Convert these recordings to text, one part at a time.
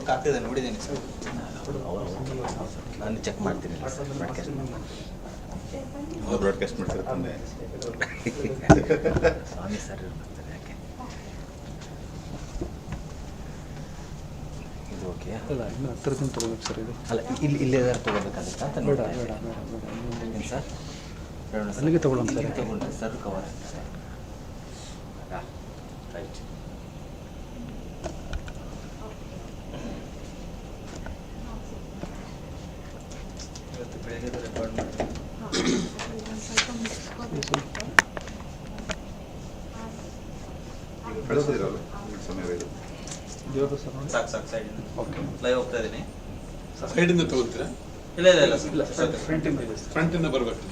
Link ಆಗ್ತಿದೆ ನೋಡಿದ್ದೀನಿ sir. ನಾನು ಚೆಕ್ ಮಾಡ್ತೀನಿ ಬ್ರಾಡ್ಕಾಸ್ಟ್ ಮಾಡ್ತಾರೆ ಸ್ವಾಮಿ ಸರ್ ಬರ್ತಾರೆ ಯಾಕೆ ಇದು ಓಕೆ ಅಲ್ಲ ಇನ್ನು ಹತ್ತಿರದಿಂದ ತೊಗೋಬೇಕು ಸರ್ ಇದು. ಅಲ್ಲ ಇಲ್ಲೇ ತೊಗೋಬೇಕಾಗುತ್ತಾ ಅಂತ ಬೇಡ ನೋಡ್ತಾ ಬೇಡ ಇದ್ದೀನಿ. ಬೇಡ ಏನು ಸರ್ ಬೇಡ ಅಲ್ಲಿಗೆ ತೊಗೊಳ್ಳೋಣ ಸರ್. ಇಲ್ಲಿಗೆ ತೊಗೊಂಡ್ರೆ ಸರ್ ಕವರ್ ಆಗ್ತಾರೆ. ರೈಟ್. ಇವತ್ತು ಬೆಳಗ್ಗೆ ರೆಕಾರ್ಡ್ ಮಾಡಿ ಕಳಿಸಿದಿರಲ್ಲ ಸಮಯ ಇದು ದೇವ್ರ ಸರ್ ನೋಡಿ. ಸಾಕು ಸಾಕು ಸೈಡಿಂದ ಓಕೆ ಲೈವ್ ಹೋಗ್ತಾ ಇದ್ದೀನಿ. ಸೈಡಿಂದ ತಗೊಳ್ತೀರಾ? ಇಲ್ಲ ಇಲ್ಲ ಇಲ್ಲ ಇಲ್ಲ ಸರ್ ಫ್ರಂಟಿಂದ ಇದೆ ಸರ್. ಫ್ರಂಟಿಂದ ಬರಬೇಕು.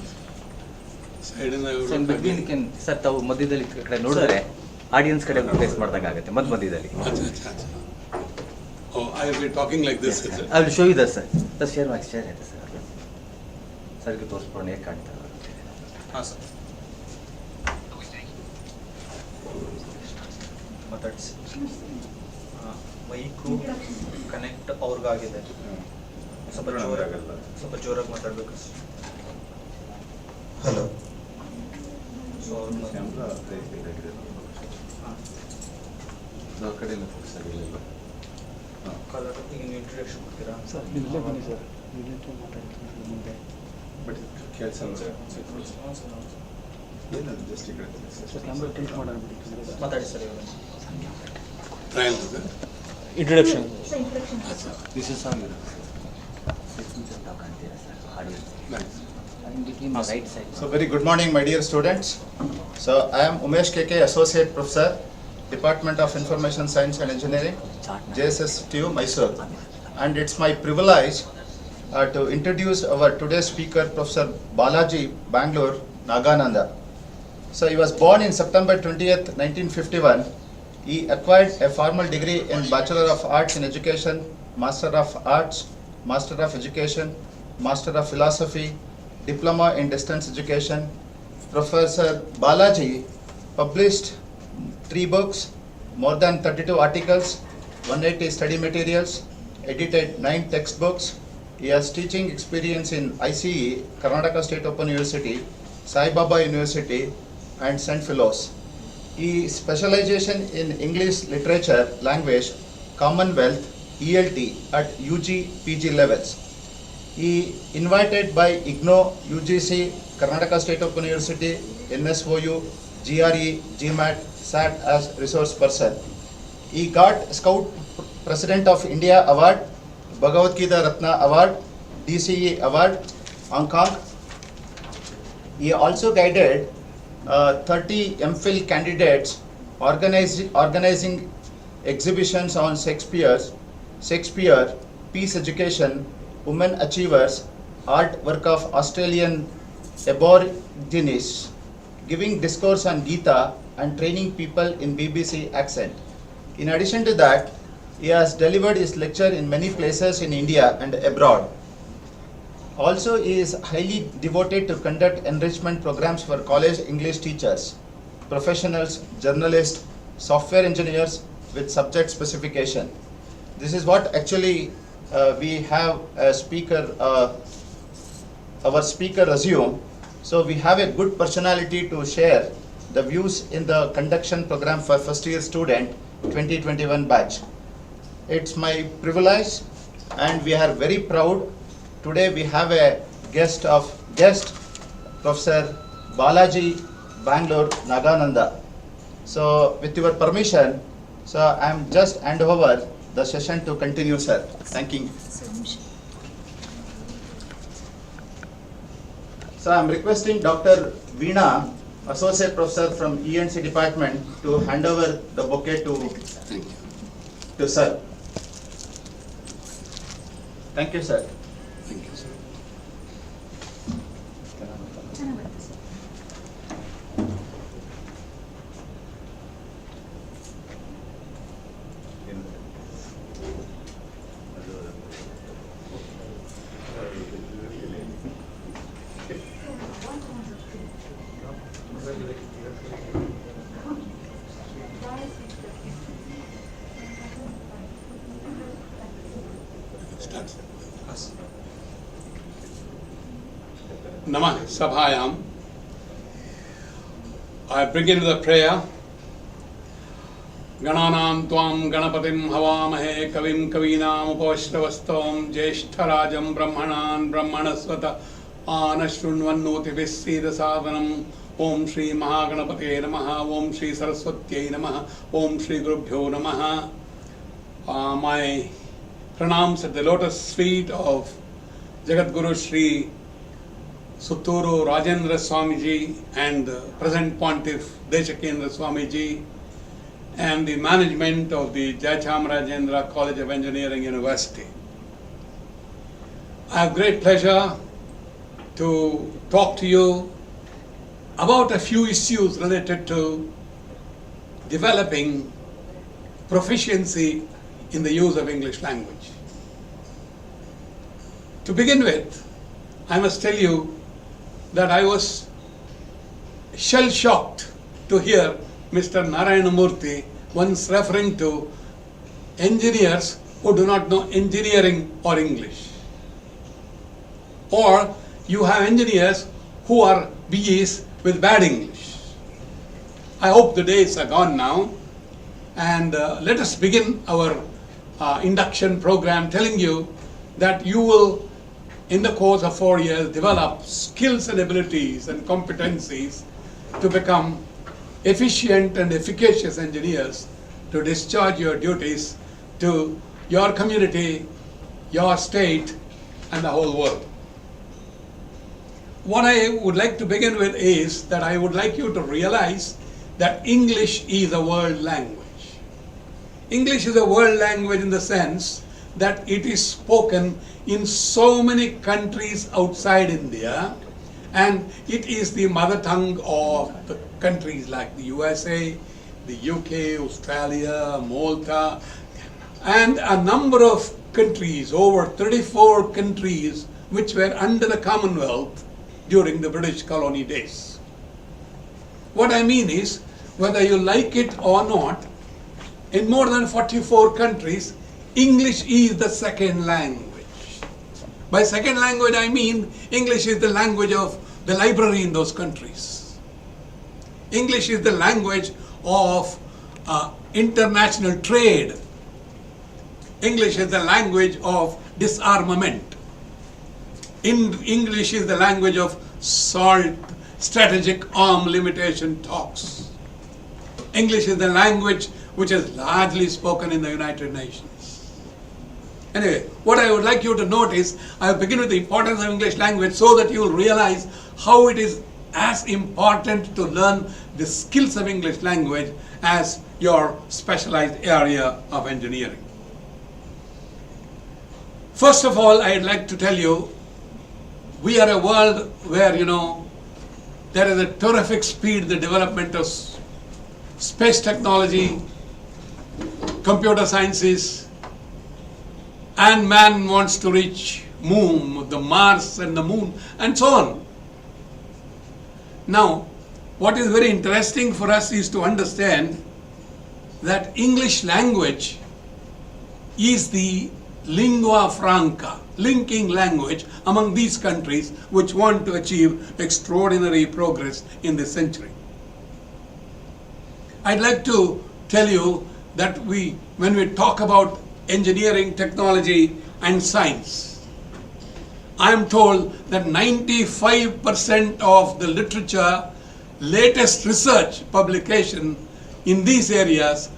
ಸೈಡಿಂದ ಸರ್ ಬಿಟ್ವೀನ್ ಕ್ಯಾನ್ ಸರ್ ತಾವು ಮಧ್ಯದಲ್ಲಿ ಈ ಕಡೆ ನೋಡಿದ್ರೆ ಆಡಿಯನ್ಸ್ ಕಡೆ ಫೇಸ್ ಮಾಡ್ದಂಗೆ ಆಗುತ್ತೆ ಮಧ್ಯದಲ್ಲಿ. Oh, I will be talking like this, is it? I will show you that sir. Sir share ಮಾಡಿ ಶೇರ್ ಆಯ್ತು ಸರ್. ಸರ್ಗೆ ತೋರಿಸ್ಕೊಂಡು ಹೇಗೆ ಕಾಣ್ತಾರೆ. ಹಾಂ ಸರ್ ಮಾತಾಡಿಸಿ. ಮೈಕು ಕನೆಕ್ಟ್ ಅವ್ರಿಗಾಗಿದೆ. ಸ್ವಲ್ಪ ಜೋರಾಗಿ ಮಾತಾಡಬೇಕು. ಹಲೋ. ಸೊ ಅವ್ರನ್ನ ಕ್ಯಾಮ್ರಾ ಇದಾಗಿದೆ ನಾವು ಕಡೆಯಿಂದ ಫೋಕಸ್ ಆಗಿಲ್ಲ. ಕಾಲರ್ ಈಗ ನೀವು ಇಂಟ್ರಡಕ್ಷನ್ ಕೊಡ್ತೀರಾ ಸರ್ ನೀವು ಇಲ್ಲೇ ಬನ್ನಿ ಸರ್. ಇಲ್ಲೇ ಮಾತಾಡ್ತೀನಿ ಮುಂದೆ. ಬಟ್ ಕೇಳಿಸಲ್ಲ ಏನದು ಜಸ್ಟ್ ಈ ಕಡೆ ಸರ್ ಕ್ಯಾಮ್ರಾ ಟಿಲ್ಟ್ ಮಾಡೋಣ ಬಿಡಿ. ಮಾತಾಡಿ ಸರ್ ಇವಾಗ. Trial. Introduction. This is song ಕಾಣ್ತೀರಾ sir audience Nice. In between right side. So very good morning my dear students. So I am Umesh KK, Associate Professor, Department of Information Science and Engineering, JSS TU Mysore. And it's my privilege to introduce our today's speaker, Professor Balajee, Bangalore, Nagananda. So he was born in September 20th, 1951. He acquired a formal degree in Bachelor of Arts in Education, Master of Arts, Master of Education, Master of Philosophy, Diploma in Distance Education. Professor Balajee published 3 books, more than 32 articles, 180 study materials, edited 9 textbooks. He has teaching experience in ICE, Karnataka State Open University, Sai Baba University, and St. Philos. His specialization in English literature, language, Commonwealth, ELT at UG, PG levels. He invited by IGNO, UGC, Karnataka State Open University, NSOU, GRE, GMAT, SAT as resource person. He got Scout President of India Award, Bhagavad Gita Ratna Award, DCE Award, Hong Kong. He also guided 30 MPhil candidates organizing exhibitions on Shakespeare, peace education, women achievers, art work of Australian Aborigines, giving discourse on Gita and training people in BBC accent. In addition to that, he has delivered his lecture in many places in India and abroad. Also, he is highly devoted to conduct enrichment programs for college English teachers, professionals, journalists, software engineers with subject specification. This is what actually we have a speaker, our speaker resume. So we have a good personality to share the views in the conduction program for first year student 2021 batch. It's my privilege and we are very proud. Today we have a guest Professor Balajee, Bangalore, Nagananda. So with your permission, so I am just hand over the session to continue, sir. Thank you. So I am requesting Dr. Veena, Associate Professor from ENC Department, to hand over the bouquet to sir. Thank you, sir. Thank you, sir. That's it. Namah Sabhayam. I begin with a prayer. Gananam Tvam Ganapatim Havamahe Kavim Kavinam Upavashravastam Jeshtarajam Brahmanan Brahmanasvata Anashunvannoti Visida Sadhanam Om Shri Mahaganapate Namaha Om Shri Saraswatyai Namaha Om Shri Gurubhyo Namaha. My pranams at the lotus feet of Jagat Guru Shri Sutturu Rajendra Swamiji and the present Pontiff Deshakendra Swamiji and the management of the Jaichamarajendra College of Engineering University. I have great pleasure to talk to you about a few issues related to developing proficiency in the use of English language. To begin with, I must tell you that I was shell-shocked to hear Mr. Narayanamurthy once referring to engineers who do not know engineering or English. Or you have engineers who are BEs with bad English. I hope the days are gone now, and let us begin our induction program telling you that you will, in the course of 4 years, develop skills and abilities and competencies to become efficient and efficacious engineers to discharge your duties to your community, your state, and the whole world. What I would like to begin with is that I would like you to realize that English is a world language. English is a world language in the sense that it is spoken in so many countries outside India, and it is the mother tongue of the countries like the USA, the UK, Australia, Malta, and a number of countries, over 34 countries, which were under the Commonwealth during the British colony days. What I mean is, whether you like it or not, in more than 44 countries, English is the second language. By second language, I mean English is the language of the library in those countries. English is the language of international trade. English is the language of disarmament. English is the language of SALT, strategic arm limitation talks. English is the language which is largely spoken in the United Nations. Anyway, what I would like you to note is, I will begin with the importance of English language so that you will realize how it is as important to learn the skills of English language as your specialized area of engineering. First of all, I'd like to tell you, we are a world where, there is a terrific speed in the development of space technology, computer sciences, and man wants to reach moon, the Mars and the moon, and so on. Now, what is very interesting for us is to understand that English language is the lingua franca, linking language among these countries which want to achieve extraordinary progress in this century. I'd like to tell you that when we talk about engineering, technology, and science, I am told that 95% of the literature, latest research publication in these areas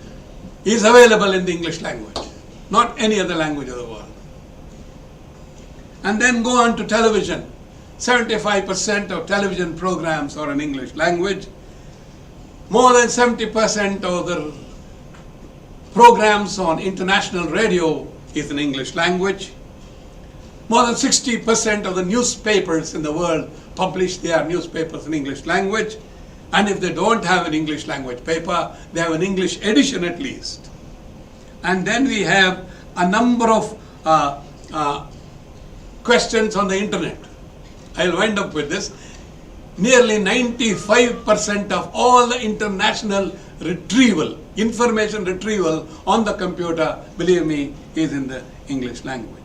is available in the English language, not any other language of the world. And then go on to television. 75% of television programs are in English language. More than 70% of the programs on international radio is in English language. More than 60% of the newspapers in the world publish their newspapers in English language. And if they don't have an English language paper, they have an English edition at least. And then we have a number of questions on the internet. I'll wind up with this. Nearly 95% of all the international retrieval, information retrieval on the computer, believe me, is in the English language.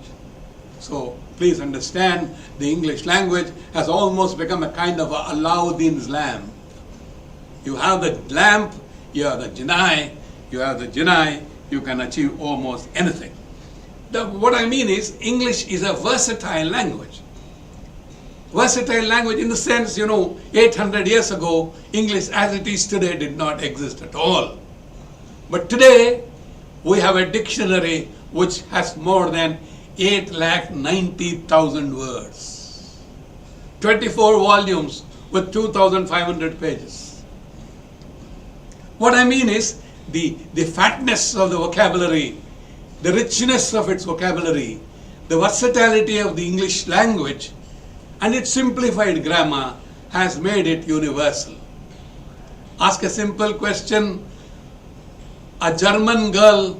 So please understand, the English language has almost become a kind of a Aladdin's lamp. You have the lamp, you have the genii, you can achieve almost anything. What I mean is, English is a versatile language. Versatile language in the sense, 800 years ago, English as it is today did not exist at all. But today, we have a dictionary which has more than 890,000 words. 24 volumes with 2,500 pages. What I mean is, the fatness of the vocabulary, the richness of its vocabulary, the versatility of the English language, and its simplified grammar has made it universal. Ask a simple question. A German girl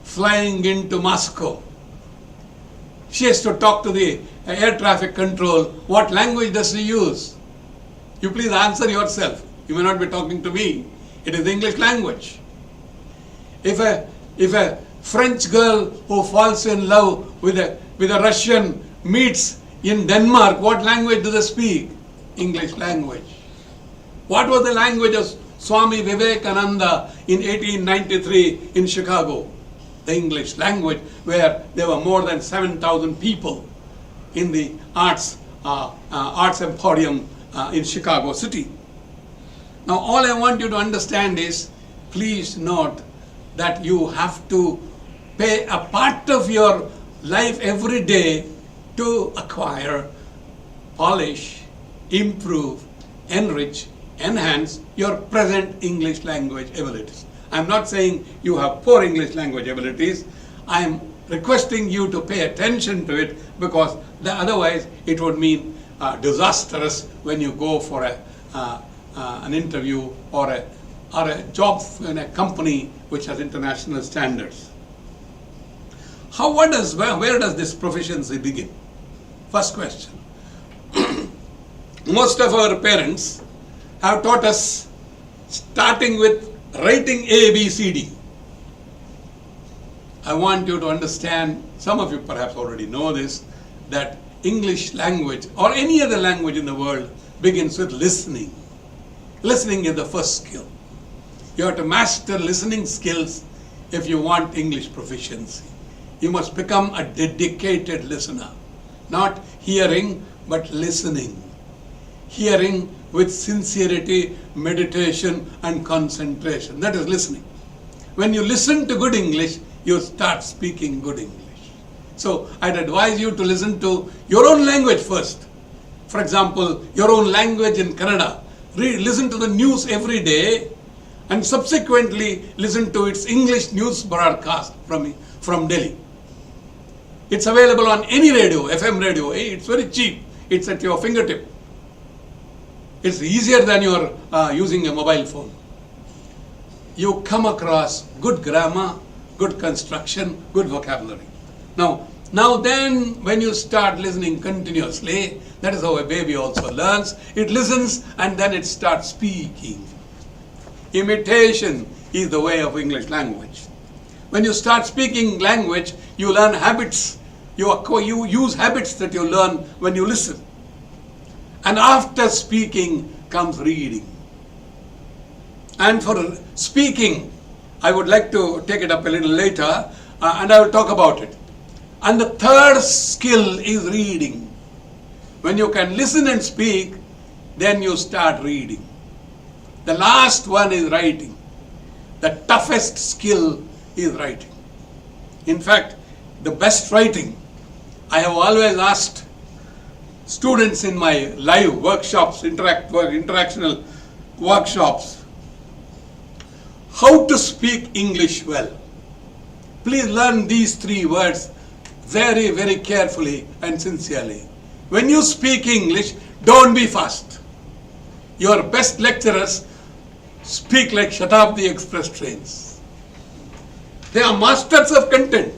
flying into Moscow, she has to talk to the air traffic control. What language does she use? You please answer yourself. You may not be talking to me. It is the English language. If a French girl who falls in love with a Russian meets in Denmark, what language do they speak? English language. What was the language of Swami Vivekananda in 1893 in Chicago? The English language, where there were more than 7,000 people in the arts emporium in Chicago City. Now all I want you to understand is, please note that you have to pay a part of your life every day to acquire, polish, improve, enrich, enhance your present English language abilities. I'm not saying you have poor English language abilities. I'm requesting you to pay attention to it, because otherwise it would mean disastrous when you go for an interview or a job in a company which has international standards. Where does this proficiency begin? First question. Most of our parents have taught us starting with writing A, B, C, D. I want you to understand, some of you perhaps already know this, that English language or any other language in the world begins with listening. Listening is the first skill. You have to master listening skills if you want English proficiency. You must become a dedicated listener. Not hearing, but listening. Hearing with sincerity, meditation, and concentration. That is listening. When you listen to good English, you start speaking good English. So I'd advise you to listen to your own language first. For example, your own language in Kannada. Listen to the news every day, and subsequently listen to its English news broadcast from Delhi. It's available on any radio, FM radio. It's very cheap. It's at your fingertip. It's easier than you're using a mobile phone. You come across good grammar, good construction, good vocabulary. Now then, when you start listening continuously, that is how a baby also learns. It listens and then it starts speaking. Imitation is the way of English language. When you start speaking language, you learn habits. You use habits that you learn when you listen. And after speaking comes reading. And for speaking, I would like to take it up a little later, and I will talk about it. And the third skill is reading. When you can listen and speak, then you start reading. The last one is writing. The toughest skill is writing. In fact, the best writing, I have always asked students in my live workshops, interactional workshops, how to speak English well. Please learn these 3 words very, very carefully and sincerely. When you speak English, don't be fast. Your best lecturers speak like Shatabdi Express trains. They are masters of content,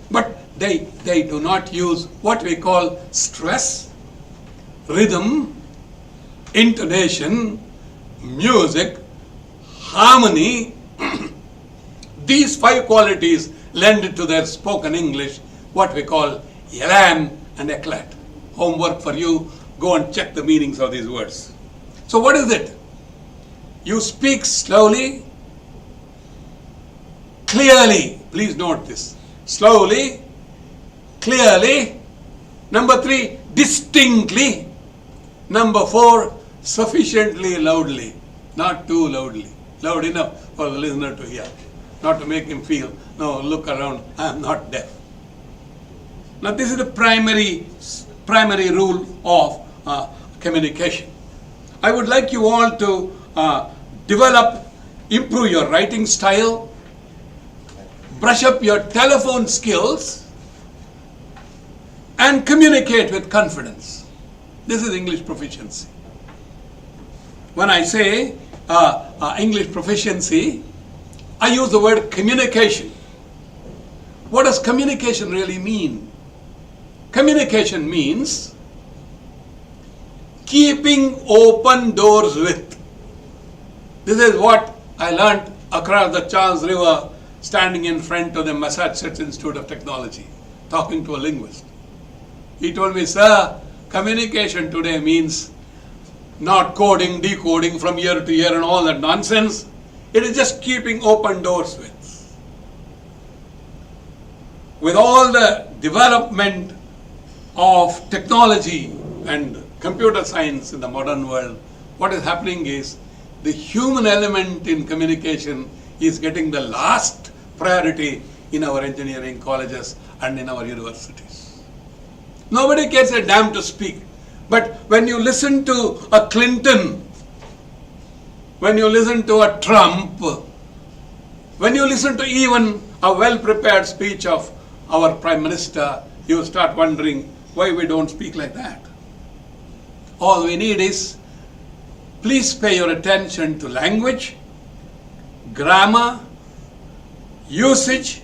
but they do not use what we call stress, rhythm, intonation, music, harmony. These 5 qualities lend to their spoken English what we call elan, and eclat. Homework for you, go and check the meanings of these words. So what is it? You speak slowly, clearly. Please note this. Slowly, clearly. Number 3, distinctly. Number 4, sufficiently loudly. Not too loudly. Loud enough for the listener to hear. Not to make him feel, no, look around, I am not deaf. Now this is the primary rule of communication. I would like you all to improve your writing style, brush up your telephone skills, and communicate with confidence. This is English proficiency. When I say English proficiency, I use the word communication. What does communication really mean? Communication means keeping open doors with. This is what I learned across the Charles River, standing in front of the Massachusetts Institute of Technology, talking to a linguist. He told me, sir, communication today means not coding, decoding from year to year and all that nonsense. It is just keeping open doors with. With all the development of technology and computer science in the modern world, what is happening is the human element in communication is getting the last priority in our engineering colleges and in our universities. Nobody cares a damn to speak. But when you listen to a Clinton, when you listen to a Trump, when you listen to even a well-prepared speech of our Prime Minister, you start wondering why we don't speak like that. All we need is, please pay your attention to language, grammar, usage,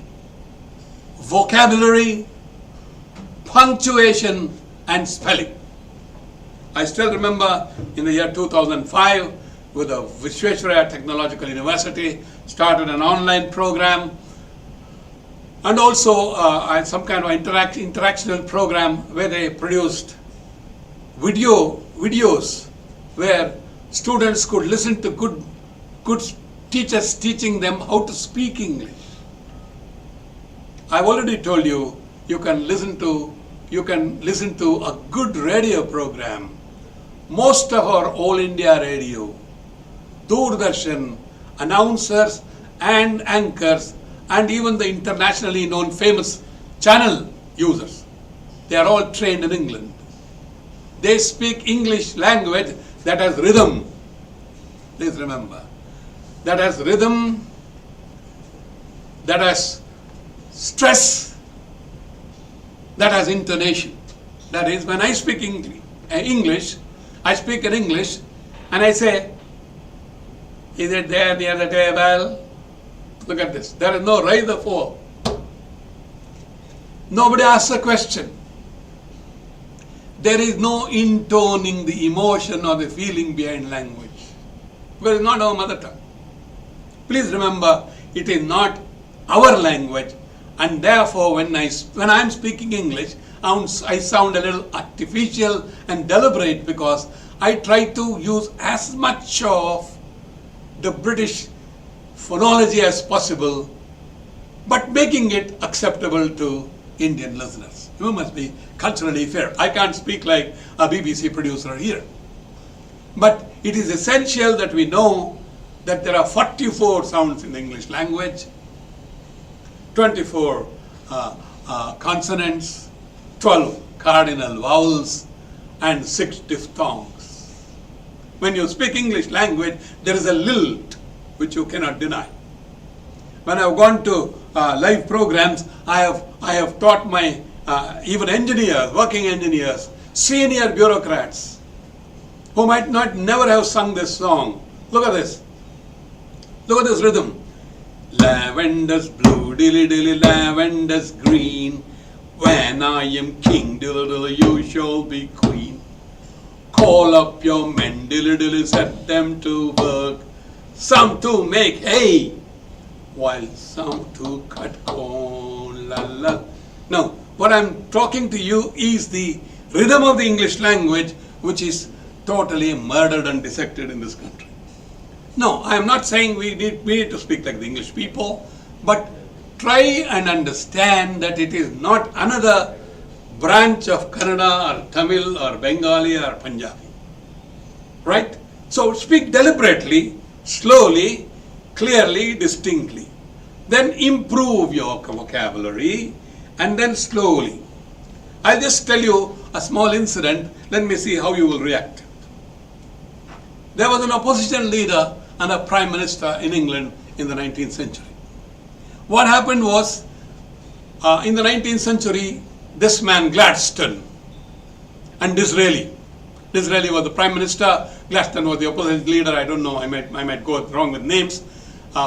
vocabulary, punctuation, and spelling. I still remember in the year 2005, with the Visvesvaraya Technological University, started an online program, and also some kind of interactional program where they produced videos where students could listen to good teachers teaching them how to speak English. I've already told you, you can listen to a good radio program. Most of our All India Radio, Doordarshan, announcers and anchors, and even the internationally known famous channel users, they are all trained in England. They speak English language that has rhythm. Please remember, that has rhythm, that has stress, that has intonation. That is, when I speak English, I speak in English and I say, is it there near the table? Look at this. There is no rise or fall. Nobody asks a question. There is no intoning the emotion or the feeling behind language. Because it's not our mother tongue. Please remember, it is not our language, and therefore when I'm speaking English, I sound a little artificial and deliberate because I try to use as much of the British phonology as possible, but making it acceptable to Indian listeners. You must be culturally fair. I can't speak like a BBC producer here. But it is essential that we know that there are 44 sounds in the English language, 24 consonants, 12 cardinal vowels, and 6 diphthongs. When you speak English language, there is a lilt which you cannot deny. When I have gone to live programs, I have taught my even engineers, working engineers, senior bureaucrats who might never have sung this song. Look at this. Look at this rhythm. Lavender's blue, dilly dilly, lavender's green. When I am king, dilly dilly, you shall be queen. Call up your men, dilly dilly, set them to work. Some to make hay, while some to cut corn, la la. Now, What I'm talking to you is the rhythm of the English language, which is totally murdered and dissected in this country. No, I am not saying we need to speak like the English people, but try and understand that it is not another branch of Kannada or Tamil or Bengali or Punjabi. Right? So speak deliberately, slowly, clearly, distinctly. Then improve your vocabulary, and then slowly. I'll just tell you a small incident. Let me see how you will react. There was an opposition leader and a prime minister in England in the 19th century. What happened was, in the 19th century, this man Gladstone and Disraeli was the prime minister, Gladstone was the opposition leader. I don't know, I might go wrong with names,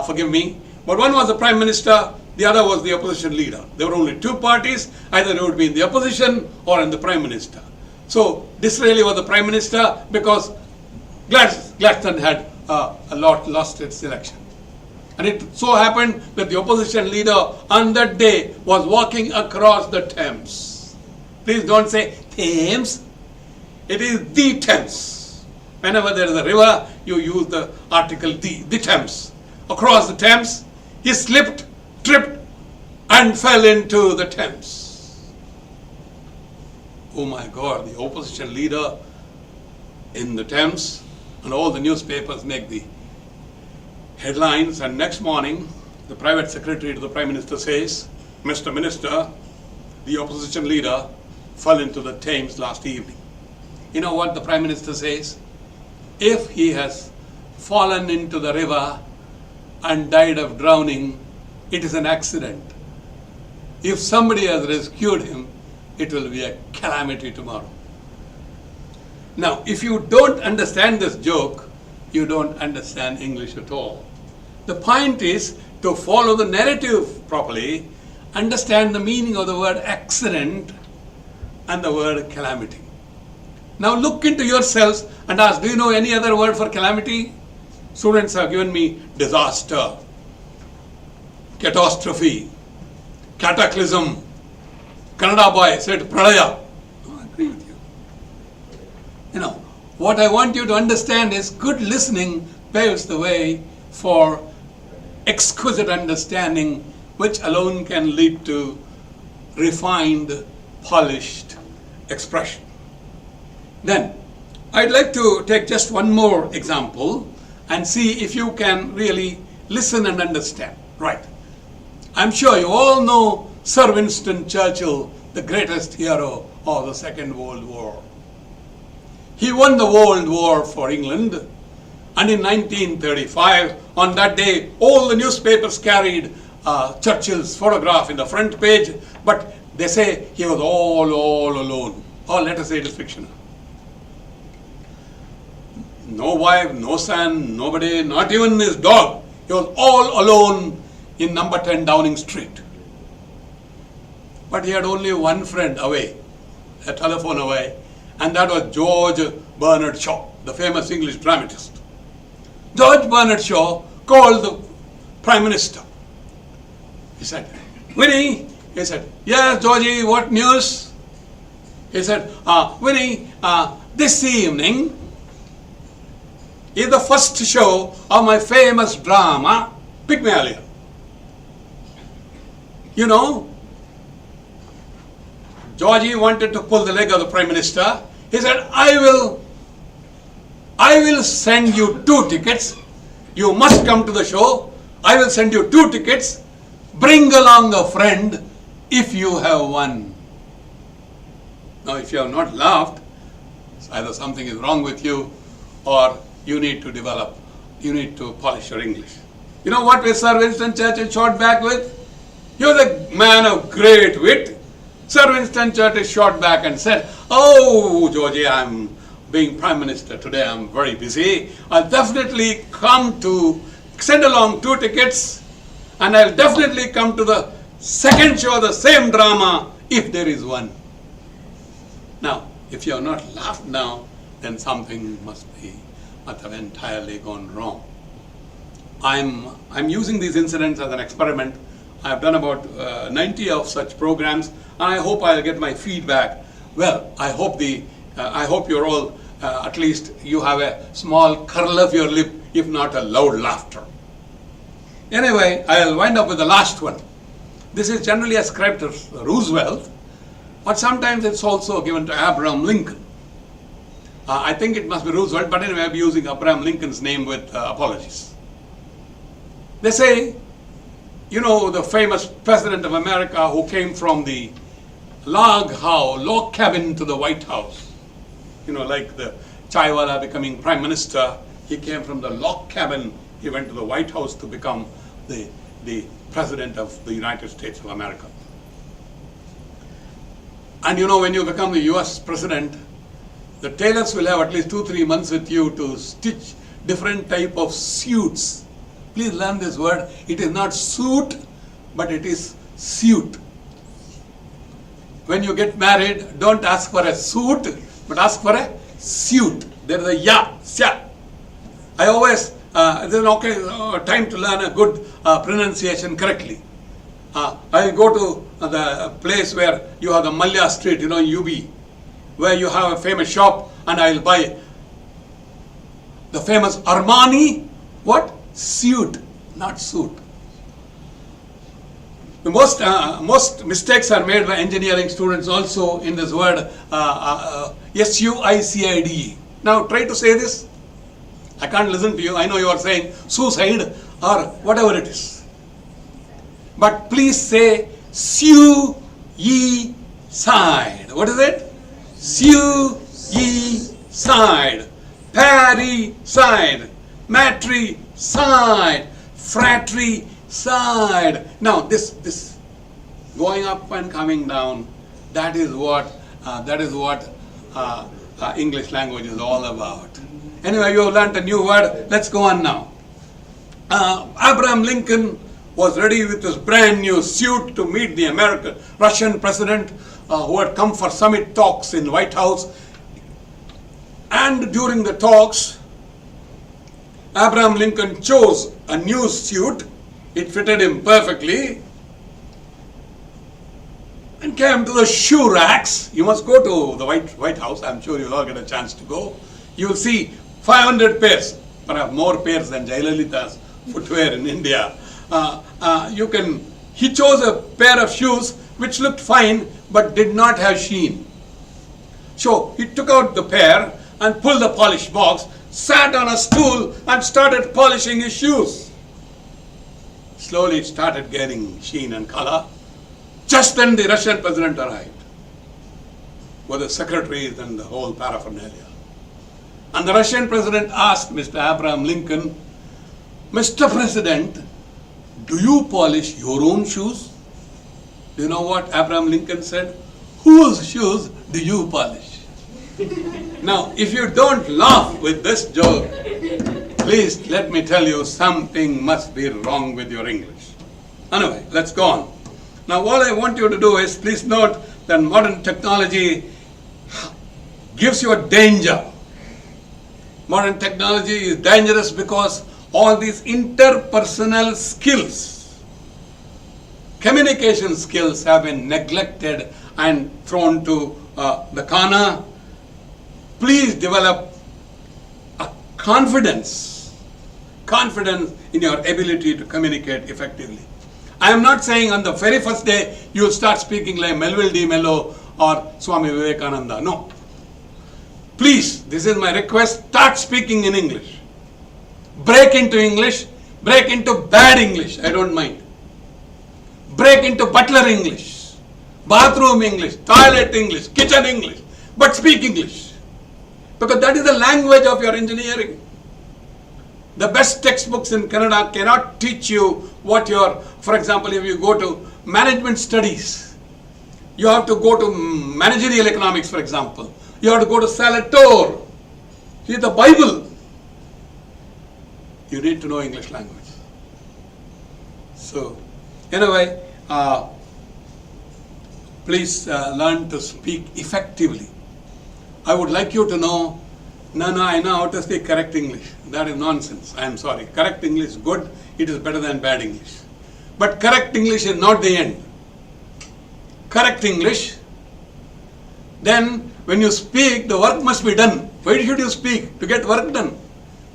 forgive me. But one was the prime minister, the other was the opposition leader. There were only two parties, either it would be in the opposition or in the prime minister. So Disraeli was the prime minister because Gladstone had lost its election. And it so happened that the opposition leader on that day was walking across the Thames. Please don't say Thames. It is the Thames. Whenever there is a river, you use the article the Thames. Across the Thames, he slipped, tripped, and fell into the Thames. Oh my God, the opposition leader in the Thames, and all the newspapers make the headlines, and next morning, the private secretary to the Prime Minister says, Mr. Minister, the opposition leader fell into the Thames last evening. You know what the Prime Minister says? If he has fallen into the river and died of drowning, it is an accident. If somebody has rescued him, it will be a calamity tomorrow. Now, if you don't understand this joke, you don't understand English at all. The point is to follow the narrative properly, understand the meaning of the word accident and the word calamity. Now look into yourselves and ask, do you know any other word for calamity? Students have given me disaster, catastrophe, cataclysm. Kannada boy said pralaya. I agree with you. You know, what I want you to understand is good listening paves the way for exquisite understanding, which alone can lead to refined, polished expression. Then, I'd like to take just one more example and see if you can really listen and understand. Right. I'm sure you all know Sir Winston Churchill, the greatest hero of the Second World War. He won the World War for England, and in 1935, on that day, all the newspapers carried Churchill's photograph in the front page, but they say he was all alone. Or let us say it is fictional. No wife, no son, nobody, not even his dog. He was all alone in number 10 Downing Street. But he had only one friend away, a telephone away, and that was George Bernard Shaw, the famous English dramatist. George Bernard Shaw called the Prime Minister. He said, Winnie, he said, yes, Georgie, what news? He said, Winnie, this evening is the first show of my famous drama, Pygmalion. You know, Georgie wanted to pull the leg of the Prime Minister. He said, I will send you 2 tickets. You must come to the show. I will send you 2 tickets. Bring along a friend if you have one. Now, if you have not laughed, either something is wrong with you or you need to develop, you need to polish your English. You know what Sir Winston Churchill shot back with? He was a man of great wit. Sir Winston Churchill shot back and said, oh, Georgie, I'm being Prime Minister today, I'm very busy. I'll definitely come to send along 2 tickets, and I'll definitely come to the second show, the same drama, if there is one. Now, if you have not laughed now, then something must have entirely gone wrong. I'm using these incidents as an experiment. I've done about 90 of such programs, and I hope I'll get my feedback. Well, I hope you're all, at least you have a small curl of your lip, if not a loud laughter. Anyway, I'll wind up with the last one. This is generally ascribed to Roosevelt, but sometimes it's also given to Abraham Lincoln. I think it must be Roosevelt, but anyway, I'll be using Abraham Lincoln's name with apologies. They say, you know, the famous president of America who came from the log cabin to the White House. You know, like the Chaiwala becoming prime minister, he came from the log cabin, he went to the White House to become the president of the United States of America. And you know, when you become the US president, the tailors will have at least 2-3 months with you to stitch different type of suits. Please learn this word. It is not suit, but it is suit. When you get married, don't ask for a suit, but ask for a suit. There is a sya. I always, there's an time to learn a good pronunciation correctly. I'll go to the place where you have the Malya Street, you know, UB, where you have a famous shop, and I'll buy the famous Armani, what? Suit, not suit. The most mistakes are made by engineering students also in this word suicide. Now try to say this. I can't listen to you. I know you are saying suicide or whatever it is. But please say suicide. What is it? Suicide. Parricide. Matricide. Fratricide. Now this going up and coming down, that is what English language is all about. Anyway, you have learnt a new word. Let's go on now. Abraham Lincoln was ready with his brand new suit to meet the Russian president who had come for summit talks in White House. And during the talks, Abraham Lincoln chose a new suit. It fitted him perfectly. And came to the shoe racks. You must go to the White House. I'm sure you'll all get a chance to go. You will see 500 pairs, perhaps more pairs than Jayalalitha's footwear in India. He chose a pair of shoes which looked fine but did not have sheen. So he took out the pair and pulled the polish box, sat on a stool and started polishing his shoes. Slowly it started getting sheen and color. Just then the Russian president arrived with the secretaries and the whole paraphernalia. And the Russian president asked Mr. Abraham Lincoln, Mr. President, do you polish your own shoes? Do you know what Abraham Lincoln said? Whose shoes do you polish? Now, if you don't laugh with this joke, please let me tell you something must be wrong with your English. Anyway, let's go on. Now, what I want you to do is, please note that modern technology gives you a danger. Modern technology is dangerous because all these interpersonal skills, communication skills have been neglected and thrown to the corner. Please develop a confidence in your ability to communicate effectively. I am not saying on the very first day you will start speaking like Melville D. Mello or Swami Vivekananda. No. Please, this is my request, start speaking in English. Break into English, break into bad English, I don't mind. Break into butler English, bathroom English, toilet English, kitchen English, but speak English. Because that is the language of your engineering. The best textbooks in Canada cannot teach you what for example, if you go to management studies, you have to go to managerial economics, for example. You have to go to Salator. See the Bible. You need to know English language. So, anyway, please learn to speak effectively. I would like you to know, I know how to speak correct English. That is nonsense. I am sorry. Correct English is good. It is better than bad English. But correct English is not the end. Correct English, then when you speak, the work must be done. Why should you speak? To get work done.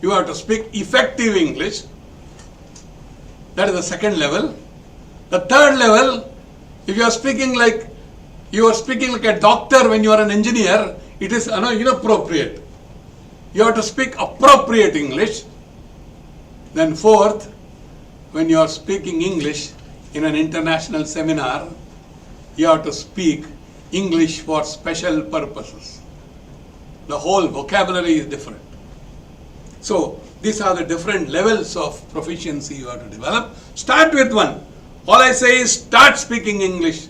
You have to speak effective English. That is the second level. The third level, if you are speaking like a doctor when you are an engineer, it is inappropriate. You have to speak appropriate English. Then fourth, when you are speaking English in an international seminar, you have to speak English for special purposes. The whole vocabulary is different. So these are the different levels of proficiency you have to develop. Start with one. All I say is start speaking English.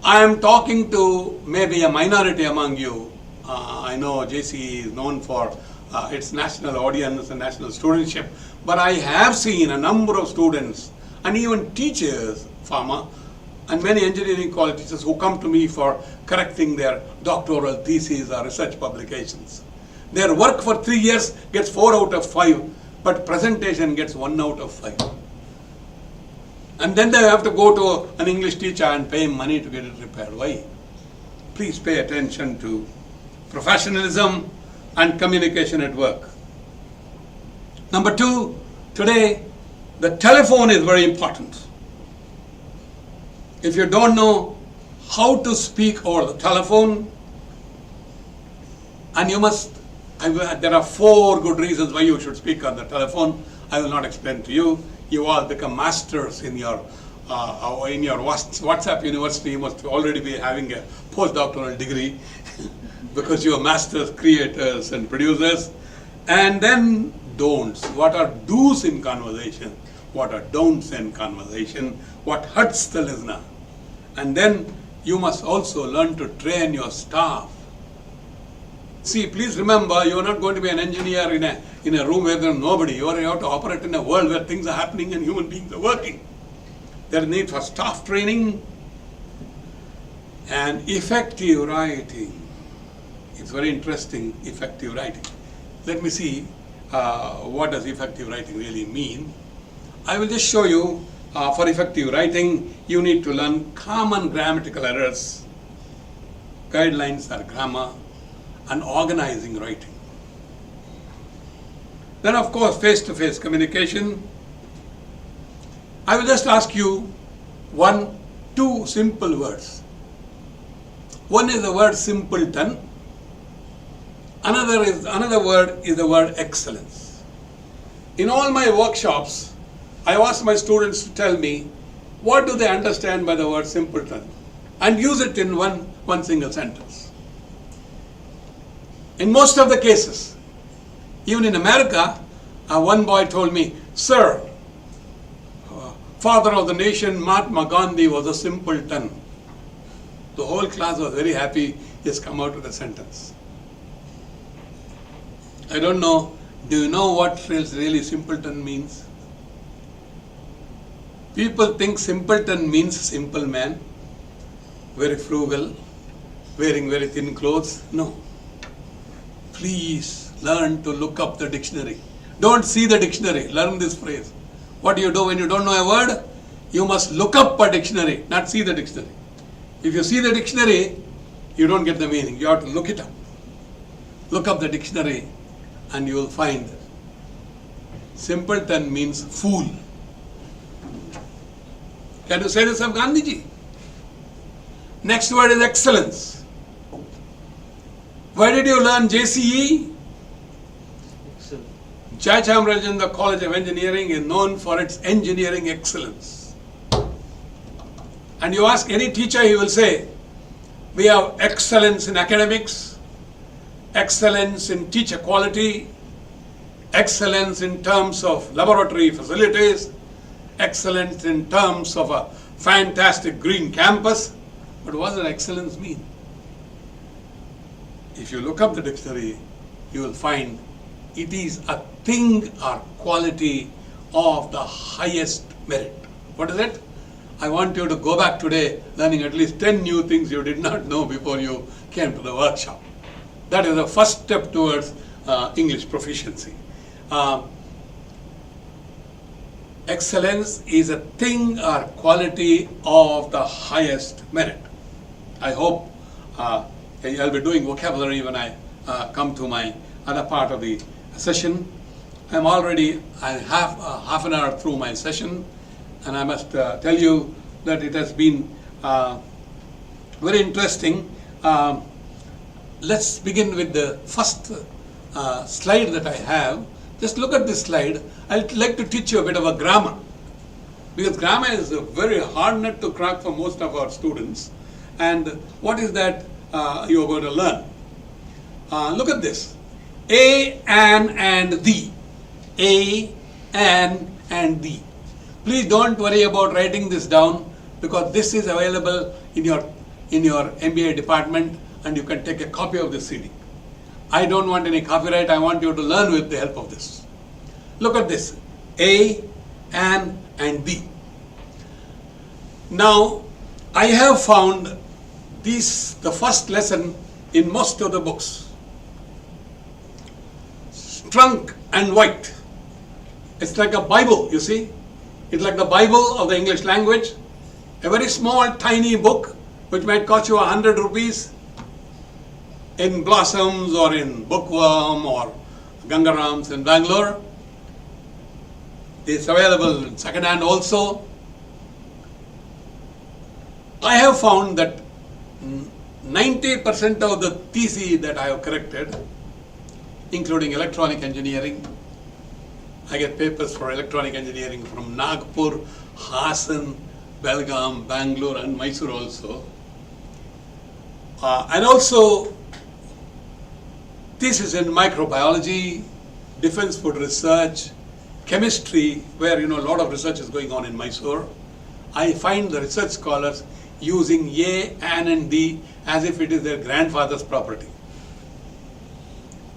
I am talking to maybe a minority among you. I know JCE is known for its national audience and national studentship, but I have seen a number of students and even teachers, pharma, and many engineering college teachers who come to me for correcting their doctoral theses or research publications. Their work for 3 years gets 4 out of 5, but presentation gets 1 out of 5. And then they have to go to an English teacher and pay him money to get it repaired. Why? Please pay attention to professionalism and communication at work. Number 2, today the telephone is very important. If you don't know how to speak over the telephone, and there are 4 good reasons why you should speak on the telephone. I will not explain to you. You all become masters in your WhatsApp university. You must already be having a postdoctoral degree because you are masters, creators and producers. And then don'ts. What are do's in conversation? What are don'ts in conversation? What hurts the listener? And then you must also learn to train your staff. See, please remember, you are not going to be an engineer in a room where there is nobody. You have to operate in a world where things are happening and human beings are working. There is need for staff training and effective writing. It's very interesting, effective writing. Let me see what does effective writing really mean. I will just show you, for effective writing, you need to learn common grammatical errors, guidelines are grammar, and organizing writing. Then of course face-to-face communication. I will just ask you 2 simple words. One is the word simpleton. Another word is the word excellence. In all my workshops, I ask my students to tell me what do they understand by the word simpleton and use it in one single sentence. In most of the cases, even in America, one boy told me, "Sir, father of the nation, Mahatma Gandhi was a simpleton." The whole class was very happy he has come out with a sentence. I don't know, do you know what really simpleton means? People think simpleton means simple man, very frugal, wearing very thin clothes. No. Please learn to look up the dictionary. Don't see the dictionary, learn this phrase. What do you do when you don't know a word? You must look up a dictionary, not see the dictionary. If you see the dictionary, you don't get the meaning. You have to look it up. Look up the dictionary and you will find simpleton means fool. Can you say this of Gandhiji? Next word is excellence. Where did you learn JCE? Jayachamrajendra College of Engineering is known for its engineering excellence. And you ask any teacher, he will say, we have excellence in academics, excellence in teacher quality, excellence in terms of laboratory facilities, excellence in terms of a fantastic green campus. But what does excellence mean? If you look up the dictionary, you will find it is a thing or quality of the highest merit. What is it? I want you to go back today learning at least 10 new things you did not know before you came to the workshop. That is the first step towards English proficiency. Excellence is a thing or quality of the highest merit. I hope I'll be doing vocabulary when I come to my other part of the session. I have half an hour through my session, and I must tell you that it has been very interesting. Let's begin with the first slide that I have. Just look at this slide. I'd like to teach you a bit of a grammar, because grammar is a very hard nut to crack for most of our students. And what is that you are going to learn? Look at this. A, an, and the. A, an, and the. Please don't worry about writing this down, because this is available in your MBA department, and you can take a copy of this CD. I don't want any copyright. I want you to learn with the help of this. Look at this. A, an, and the. Now, I have found the first lesson in most of the books. Trunk and white. It's like a Bible, you see. It's like the Bible of the English language. A very small, tiny book, which might cost you 100 rupees in Blossoms or in Bookworm or Anagrams in Bangalore. It's available in second hand also. I have found that 90% of the theses that I have corrected, including electronic engineering, I get papers for electronic engineering from Nagpur, Hassan, Belgaum, Bangalore, and Mysore also. And also thesis in microbiology, defense food research, chemistry, where a lot of research is going on in Mysore. I find the research scholars using A, an, and the as if it is their grandfather's property.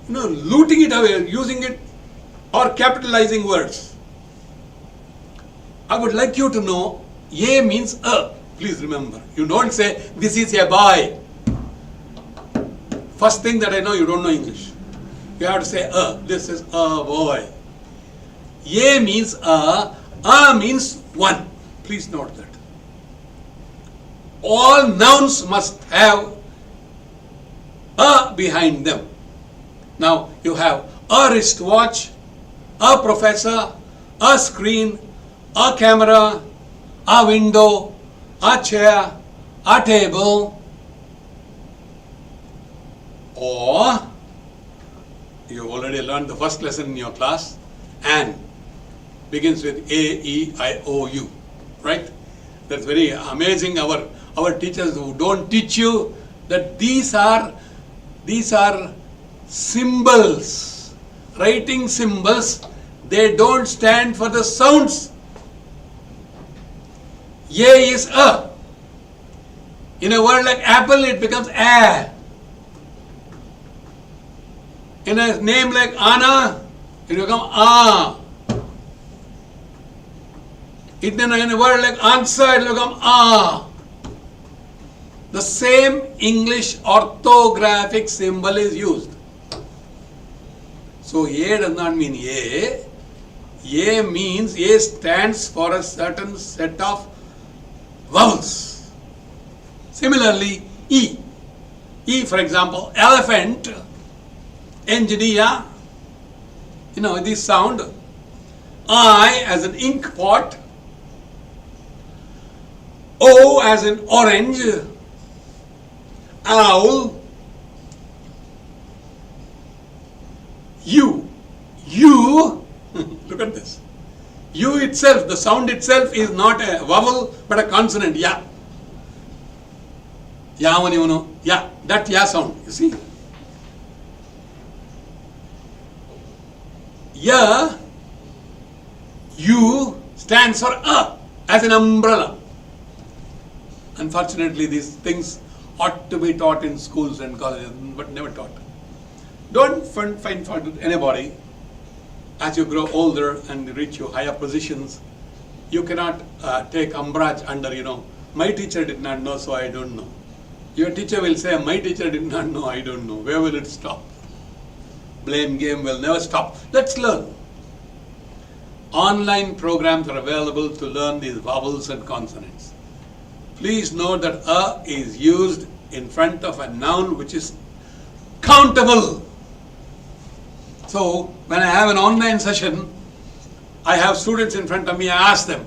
Looting it away, using it, or capitalizing words. I would like you to know A means a. Please remember. You don't say, this is a boy. First thing that I know, you don't know English. You have to say a. This is a boy. A means a means one. Please note that. All nouns must have a behind them. Now you have a wristwatch, a professor, a screen, a camera, a window, a chair, a table. Or you already learned the first lesson in your class, and begins with A, E, I, O, U, right? That's very amazing. Our teachers who don't teach you that these are symbols, writing symbols. They don't stand for the sounds. A is a. In a word like apple, it becomes a. In a name like Anna, it becomes a. In a word like answer, it will become a. The same English orthographic symbol is used. So A does not mean A. A means A stands for a certain set of vowels. Similarly, E. E, for example, elephant, engineer, this sound. I as an ink pot. O as in orange. Owl. U. Look at this. U itself, the sound itself is not a vowel but a consonant. Ya. Ya, ya. That ya sound, you see. Ya, U stands for a, as an umbrella. Unfortunately, these things ought to be taught in schools and colleges, but never taught. Don't find fault with anybody. As you grow older and reach your higher positions, you cannot take umbrage under, my teacher did not know, so I don't know. Your teacher will say, my teacher did not know, I don't know. Where will it stop? Blame game will never stop. Let's learn. online programs are available to learn these vowels and consonants. Please note that a is used in front of a noun which is countable. So when I have an online session, I have students in front of me, I ask them,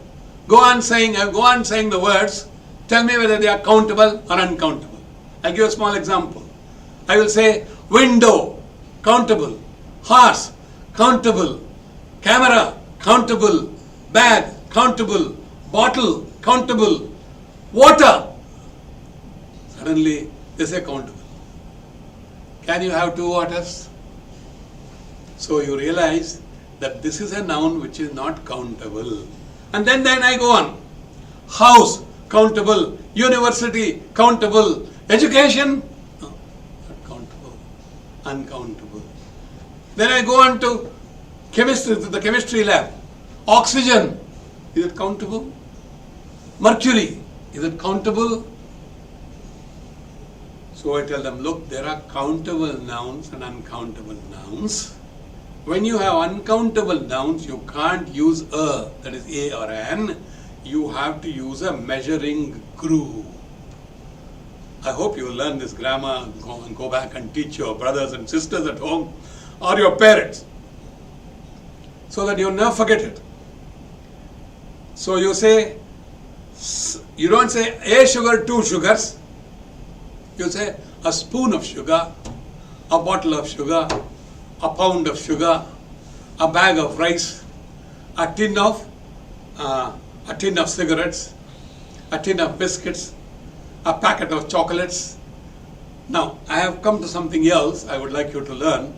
go on saying the words, tell me whether they are countable or uncountable. I'll give a small example. I will say window, countable, horse, countable, camera, countable, bag, countable, bottle, countable, water. Suddenly they say countable. Can you have 2 waters? So you realize that this is a noun which is not countable. And then I go on. House, countable. University, countable. Education, no, not countable. Uncountable. Then I go on to chemistry, to the chemistry lab. Oxygen, is it countable? Mercury, is it countable? So I tell them, look, there are countable nouns and uncountable nouns. When you have uncountable nouns, you can't use a, that is a or an. You have to use a measuring groove. I hope you will learn this grammar and go back and teach your brothers and sisters at home or your parents so that you'll never forget it. So you say, you don't say a sugar, 2 sugars. You say a spoon of sugar, a bottle of sugar, a pound of sugar, a bag of rice, a tin of cigarettes, a tin of biscuits, a packet of chocolates. Now, I have come to something else I would like you to learn.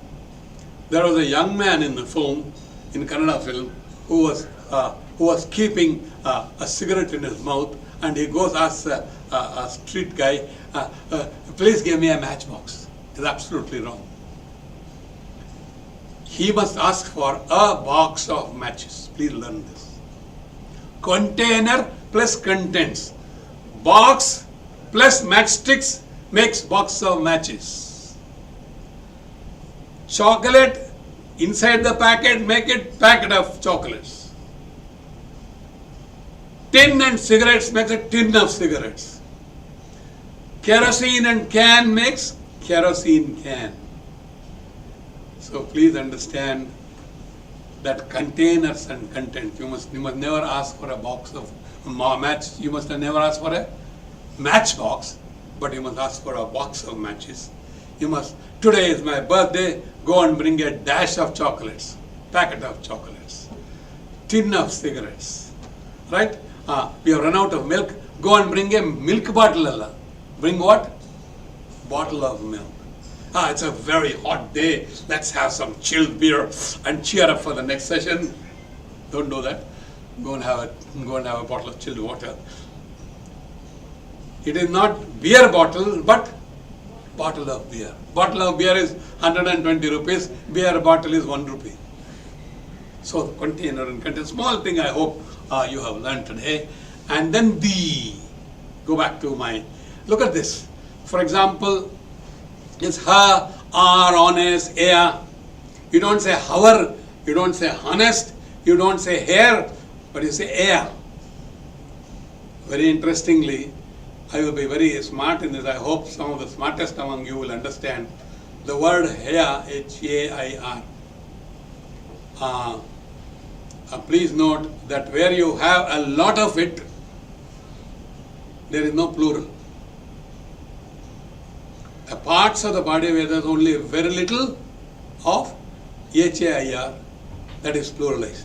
There was a young man in the film, in Kannada film, who was keeping a cigarette in his mouth, and he goes asks a street guy, please give me a matchbox. It's absolutely wrong. He must ask for a box of matches. Please learn this. Container plus contents. Box plus matchsticks makes box of matches. Chocolate inside the packet, make it packet of chocolates. Tin and cigarettes makes a tin of cigarettes. Kerosene and can makes kerosene can. So please understand that containers and content, you must never ask for a box of match. You must never ask for a matchbox, but you must ask for a box of matches. You must, today is my birthday, go and bring a dash of chocolates, packet of chocolates, tin of cigarettes, right? We have run out of milk, go and bring a milk bottle. Bring what? Bottle of milk. It's a very hot day, let's have some chilled beer and cheer up for the next session. Don't do that. Go and have a bottle of chilled water. It is not beer bottle, but bottle of beer. Bottle of beer is 120 rupees, beer bottle is 1 rupee. So the container and content, small thing I hope you have learned today. And then go back to look at this. For example, it's her, are, honest, air. You don't say hour, you don't say honest, you don't say hair, but you say air. Very interestingly, I will be very smart in this. I hope some of the smartest among you will understand the word hair, H-A-I-R. Please note that where you have a lot of it, there is no plural. The parts of the body where there is only very little of H-A-I-R, that is pluralized.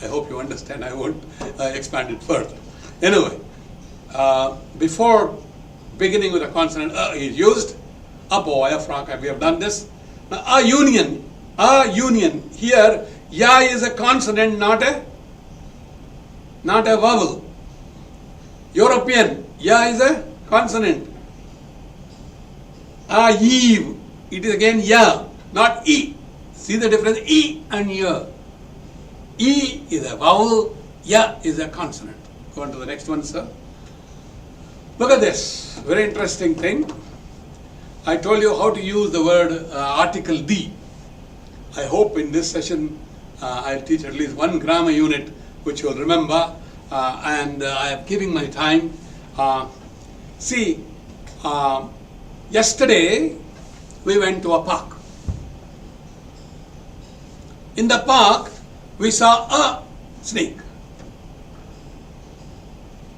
I hope you understand. I won't expand it further. Anyway, before beginning with a consonant is used, a boy, a frock, we have done this. Now, a union. Here, ya is a consonant, not a vowel. European, ya is a consonant. Eve, it is again ya, not e. See the difference? E and ya. E is a vowel, ya is a consonant. Go on to the next one, sir. Look at this, very interesting thing. I told you how to use the word article the. I hope in this session I'll teach at least one grammar unit which you'll remember, and I am giving my time. See, yesterday we went to a park. In the park, we saw a snake.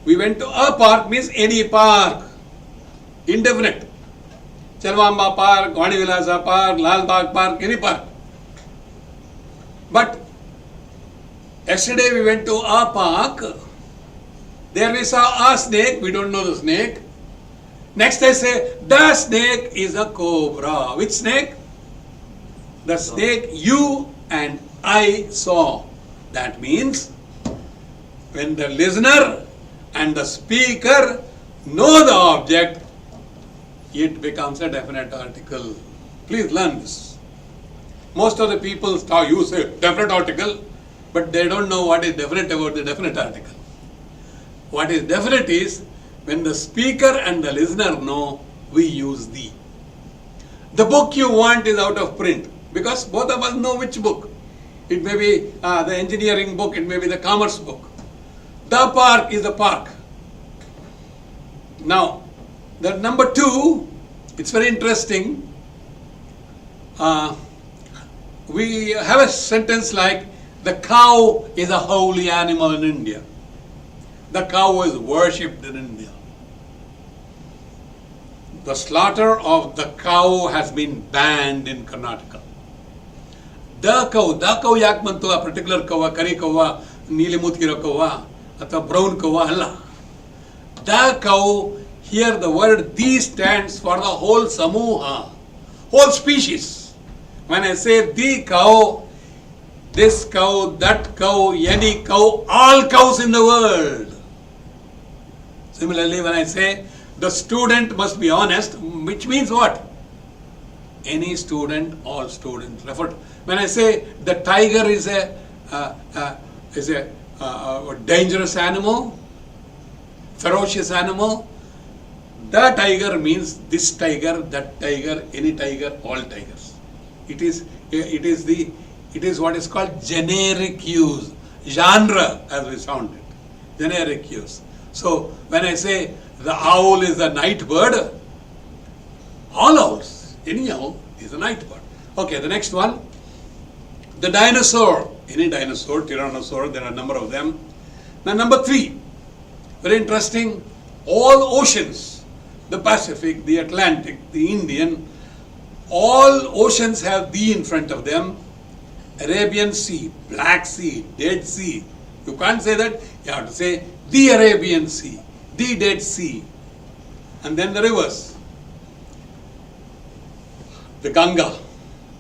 We went to a park means any park, indefinite. Chalwamba Park, Vani Vilasa Park, Lal Bagh Park, any park. But yesterday we went to a park. There we saw a snake. We don't know the snake. Next I say, the snake is a cobra. Which snake? The snake you and I saw. That means when the listener and the speaker know the object, it becomes a definite article. Please learn this. Most of the people use a definite article, but they don't know what is definite about the definite article. What is definite is when the speaker and the listener know, we use the. The book you want is out of print because both of us know which book. It may be the engineering book, it may be the commerce book. The park is the park. Now, the number 2, it's very interesting. We have a sentence like, the cow is a holy animal in India. The cow is worshipped in India. The slaughter of the cow has been banned in Karnataka. The cow yak bantu a particular cow, kari cow, neeli muthiro cow, atha brown cow alla. The cow, here the word the stands for the whole samuha, whole species. When I say the cow, this cow, that cow, any cow, all cows in the world. Similarly, when I say the student must be honest, which means what? Any student, all students. When I say the tiger is a dangerous animal, ferocious animal, the tiger means this tiger, that tiger, any tiger, all tigers. It is what is called generic use, genre as we sound it, generic use. So when I say the owl is a night bird, all owls, any owl is a night bird. Okay, the next one, the dinosaur, any dinosaur, tyrannosaur, there are a number of them. Now number 3, very interesting, all oceans, the Pacific, the Atlantic, the Indian, all oceans have the in front of them. Arabian Sea, Black Sea, Dead Sea. You can't say that, you have to say the Arabian Sea, the Dead Sea. And then the rivers. The Ganga.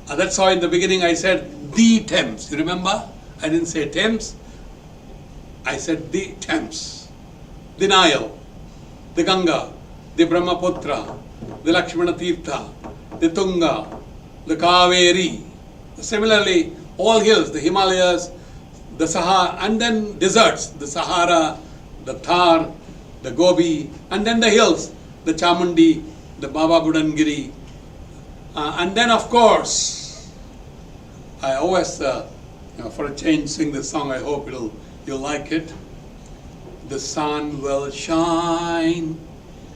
That's why in the beginning I said the Thames. You remember? I didn't say Thames. I said the Thames. The Nile, the Ganga, the Brahmaputra, the Lakshmana Tirtha, the Tunga, the Kaveri. Similarly, all hills, the Himalayas, the Sahara, and then deserts, the Sahara, the Thar, the Gobi, and then the hills, the Chamundi, the Baba Budangiri, and then of course, I always, for a change, sing this song. I hope you'll like it. The sun will shine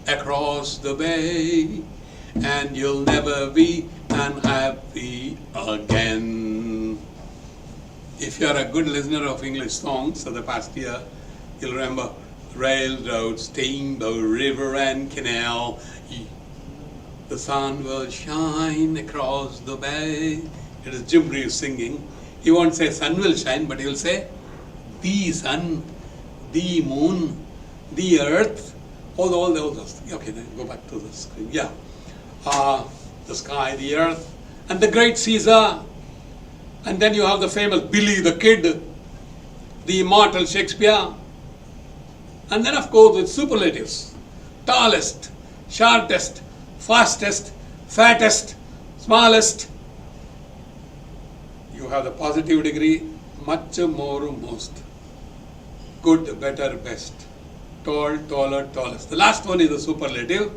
across the bay, and you'll never be unhappy again. If you're a good listener of English songs of the past year, you'll remember railroad, steamboat, river and canal. The sun will shine across the bay. It is Jim Reeves singing. He won't say sun will shine, but he will say the sun, the moon, the earth, all those. Okay, then go back to the screen. Yeah. The sky, the earth, and the great Caesar. And then you have the famous Billy the Kid, the immortal Shakespeare. And then of course with superlatives. Tallest, shortest, fastest, fattest, smallest. You have the positive degree, much, more, most. Good, better, best. Tall, taller, tallest. The last one is the superlative.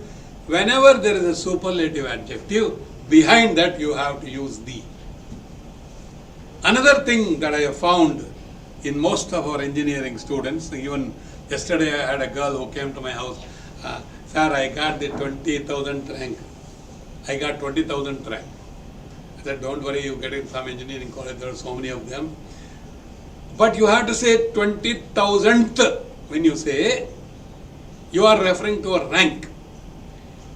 Whenever there is a superlative adjective, behind that you have to use the. Another thing that I have found in most of our engineering students, even yesterday I had a girl who came to my house, sir, I got the 20,000th rank. I got 20,000th rank. I said, don't worry, you get in some engineering college, there are so many of them. But you have to say 20,000th. When you say, you are referring to a rank.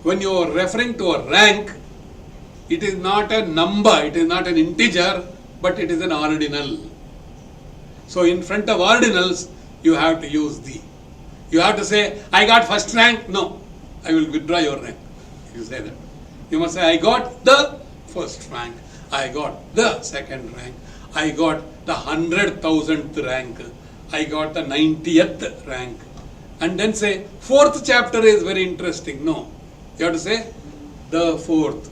When you are referring to a rank, it is not a number, it is not an integer, but it is an ordinal. So in front of ordinals, you have to use the. You have to say, I got first rank. No, I will withdraw your rank. You say that. You must say, I got the first rank. I got the second rank. I got the 100,000th rank. I got the 90th rank. And then say, fourth chapter is very interesting. No, you have to say, the fourth.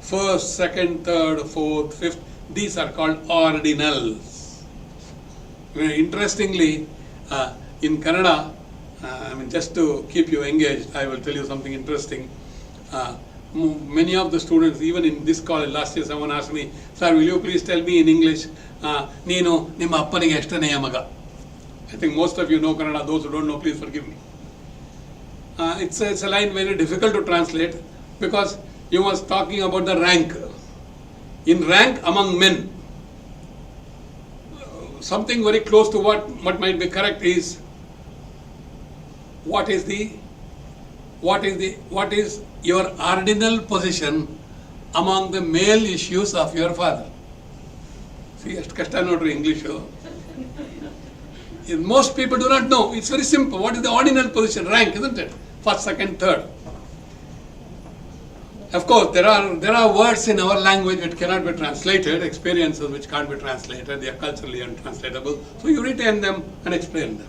First, second, third, fourth, fifth. These are called ordinals. Interestingly, in Kannada, just to keep you engaged, I will tell you something interesting. Many of the students, even in this college, last year someone asked me, sir, will you please tell me in English, Neenu nimma appanige eshtaneya maga. I think most of you know Kannada, those who don't know, please forgive me. It's a line very difficult to translate because you was talking about the rank. In rank among men, something very close to what might be correct is, what is your ordinal position among the male issues of your father? See, ಎಷ್ಟು ಕಷ್ಟ ನೋಡ್ರಿ English. Most people do not know. It's very simple. What is the ordinal position? Rank, isn't it? First, second, third. Of course, there are words in our language which cannot be translated, experiences which can't be translated. They are culturally untranslatable. So you retain them and explain them.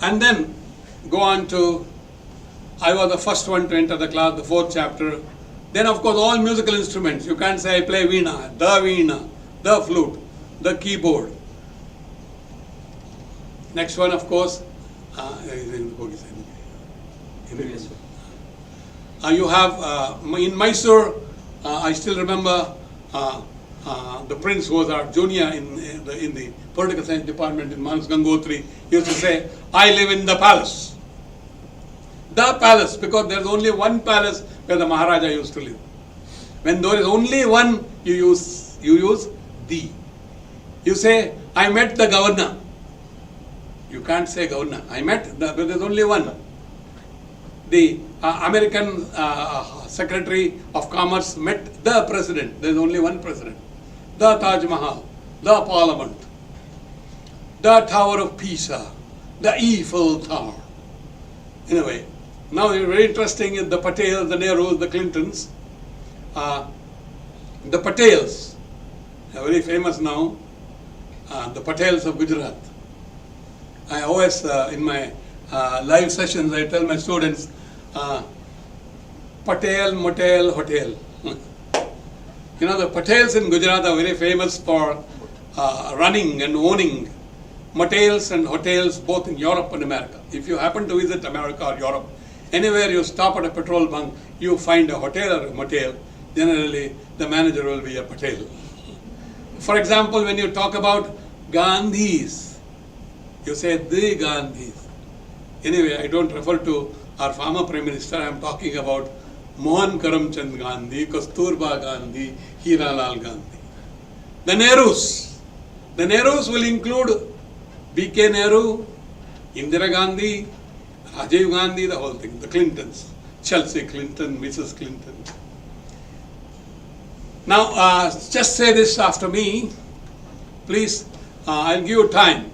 And then go on to, I was the first one to enter the class, the fourth chapter. Then of course all musical instruments. You can't say I play veena, the flute, the keyboard. Next one of course, you have, in Mysore, I still remember the prince who was our junior in the political science department in Manas Gangotri, used to say, I live in the palace. The palace, because there is only one palace where the Maharaja used to live. When there is only one, you use the. You say, I met the governor. You can't say governor. I met, but there is only one. The American Secretary of Commerce met the president. There is only one president. The Taj Mahal, the Parliament, the Tower of Pisa, the Eiffel Tower. Anyway, now very interesting is the Patels, the Nehrus, the Clintons. The Patels are very famous now. The Patels of Gujarat. I always, in my live sessions, I tell my students, Patel, Motel, Hotel. You know, the Patels in Gujarat are very famous for running and owning motels and hotels both in Europe and America. If you happen to visit America or Europe, anywhere you stop at a petrol bunk, you find a hotel or a motel, generally the manager will be a Patel. For example, when you talk about Gandhis, you say the Gandhis. Anyway, I don't refer to our former Prime Minister, I am talking about Mohan Karamchand Gandhi, Kasturba Gandhi, Hiralal Gandhi. The Nehrus. The Nehrus will include B.K. Nehru, Indira Gandhi, Rajiv Gandhi, the whole thing. The Clintons, Chelsea Clinton, Mrs. Clinton. Now, just say this after me. Please, I'll give you time.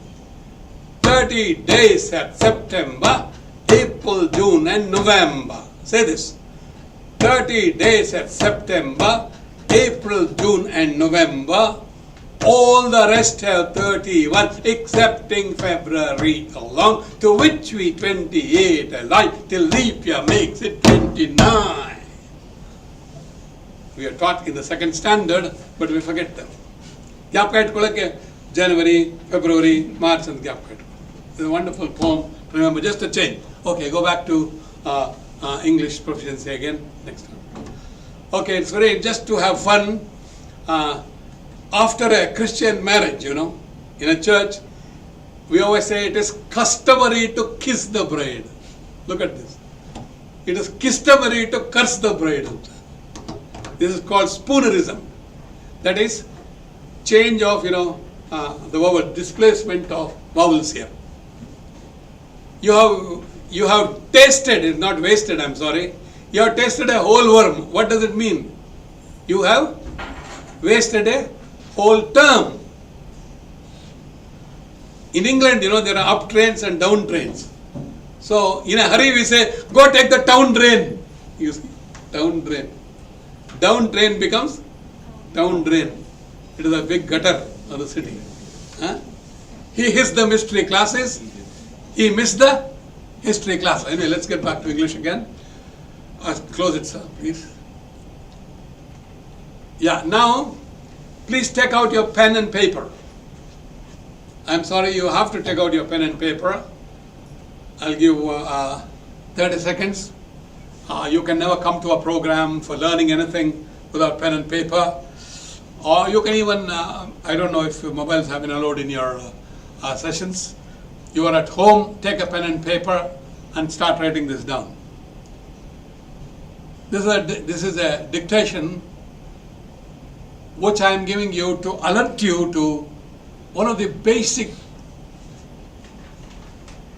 30 days at September, April, June and November. Say this. 30 days at September, April, June and November. All the rest have 31 excepting February along, to which we 28 align till leap year makes it 29. We are taught in the second standard, but we forget them. January, February, March and it's a wonderful poem. Remember, just a change. Okay, go back to English proficiency again next time. Okay, it's very, just to have fun. after a Christian marriage, in a church, we always say it is customary to kiss the bride. Look at this. It is customary to curse the bride. This is called spoonerism. That is change of, the vowel, displacement of vowels here. You have tasted, it's not wasted, I'm sorry. You have tasted a whole worm. What does it mean? You have wasted a whole term. In England, there are up trains and down trains. So, in a hurry we say, go take the town drain. You see, town drain. Down train becomes town drain. It is a big gutter of the city. He hissed the mystery classes. He missed the history class. Anyway, let's get back to English again. Close it, sir, please. Yeah, now, please take out your pen and paper. I'm sorry, you have to take out your pen and paper. I'll give 30 seconds. You can never come to a program for learning anything without pen and paper. Or you can even, I don't know if mobiles have been allowed in your sessions. You are at home, take a pen and paper and start writing this down. This is a dictation which I am giving you to alert you to one of the basic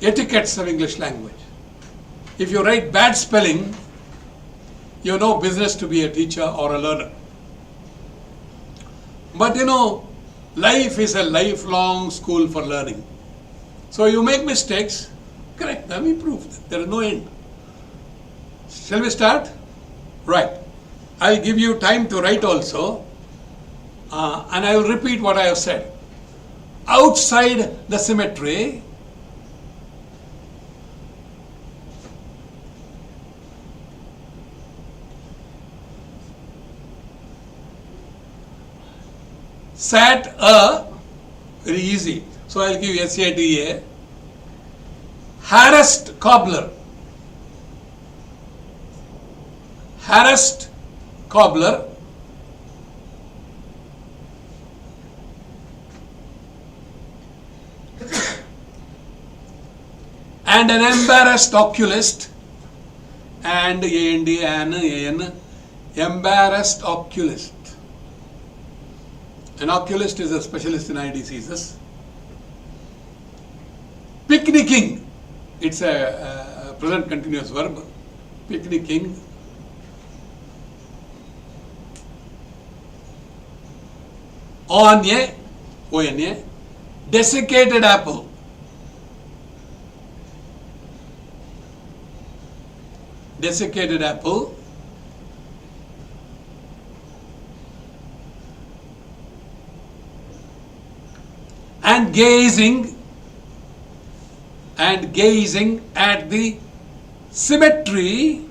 etiquettes of English language. If you write bad spelling, you know business to be a teacher or a learner. But life is a lifelong school for learning. So you make mistakes, correct them, improve them. There is no end. Shall we start? Right. I'll give you time to write also. And I will repeat what I have said. Outside the symmetry, sat a, very easy. So I'll give you SATA. Harassed cobbler. Harassed cobbler. And an embarrassed oculist. And an embarrassed oculist. An oculist is a specialist in eye diseases. Picnicking, it's a present continuous verb. Picnicking. On a desiccated apple. Desiccated apple. And gazing at the symmetry,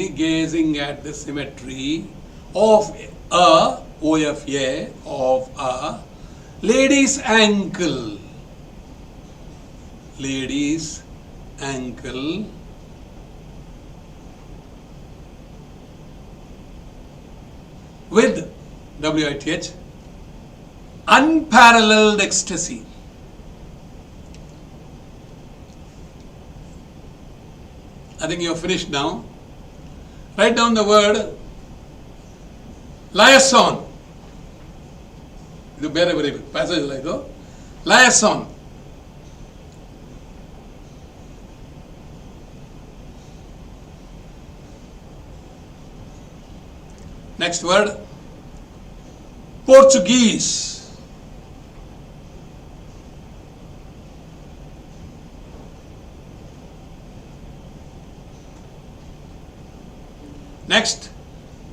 gazing at the symmetry of a, OFA, of a lady's ankle. Lady's ankle. With, WITH, unparalleled ecstasy. I think you have finished now. Write down the word liaison. This is very good passage like that. Liaison. Next word, Portuguese. Next,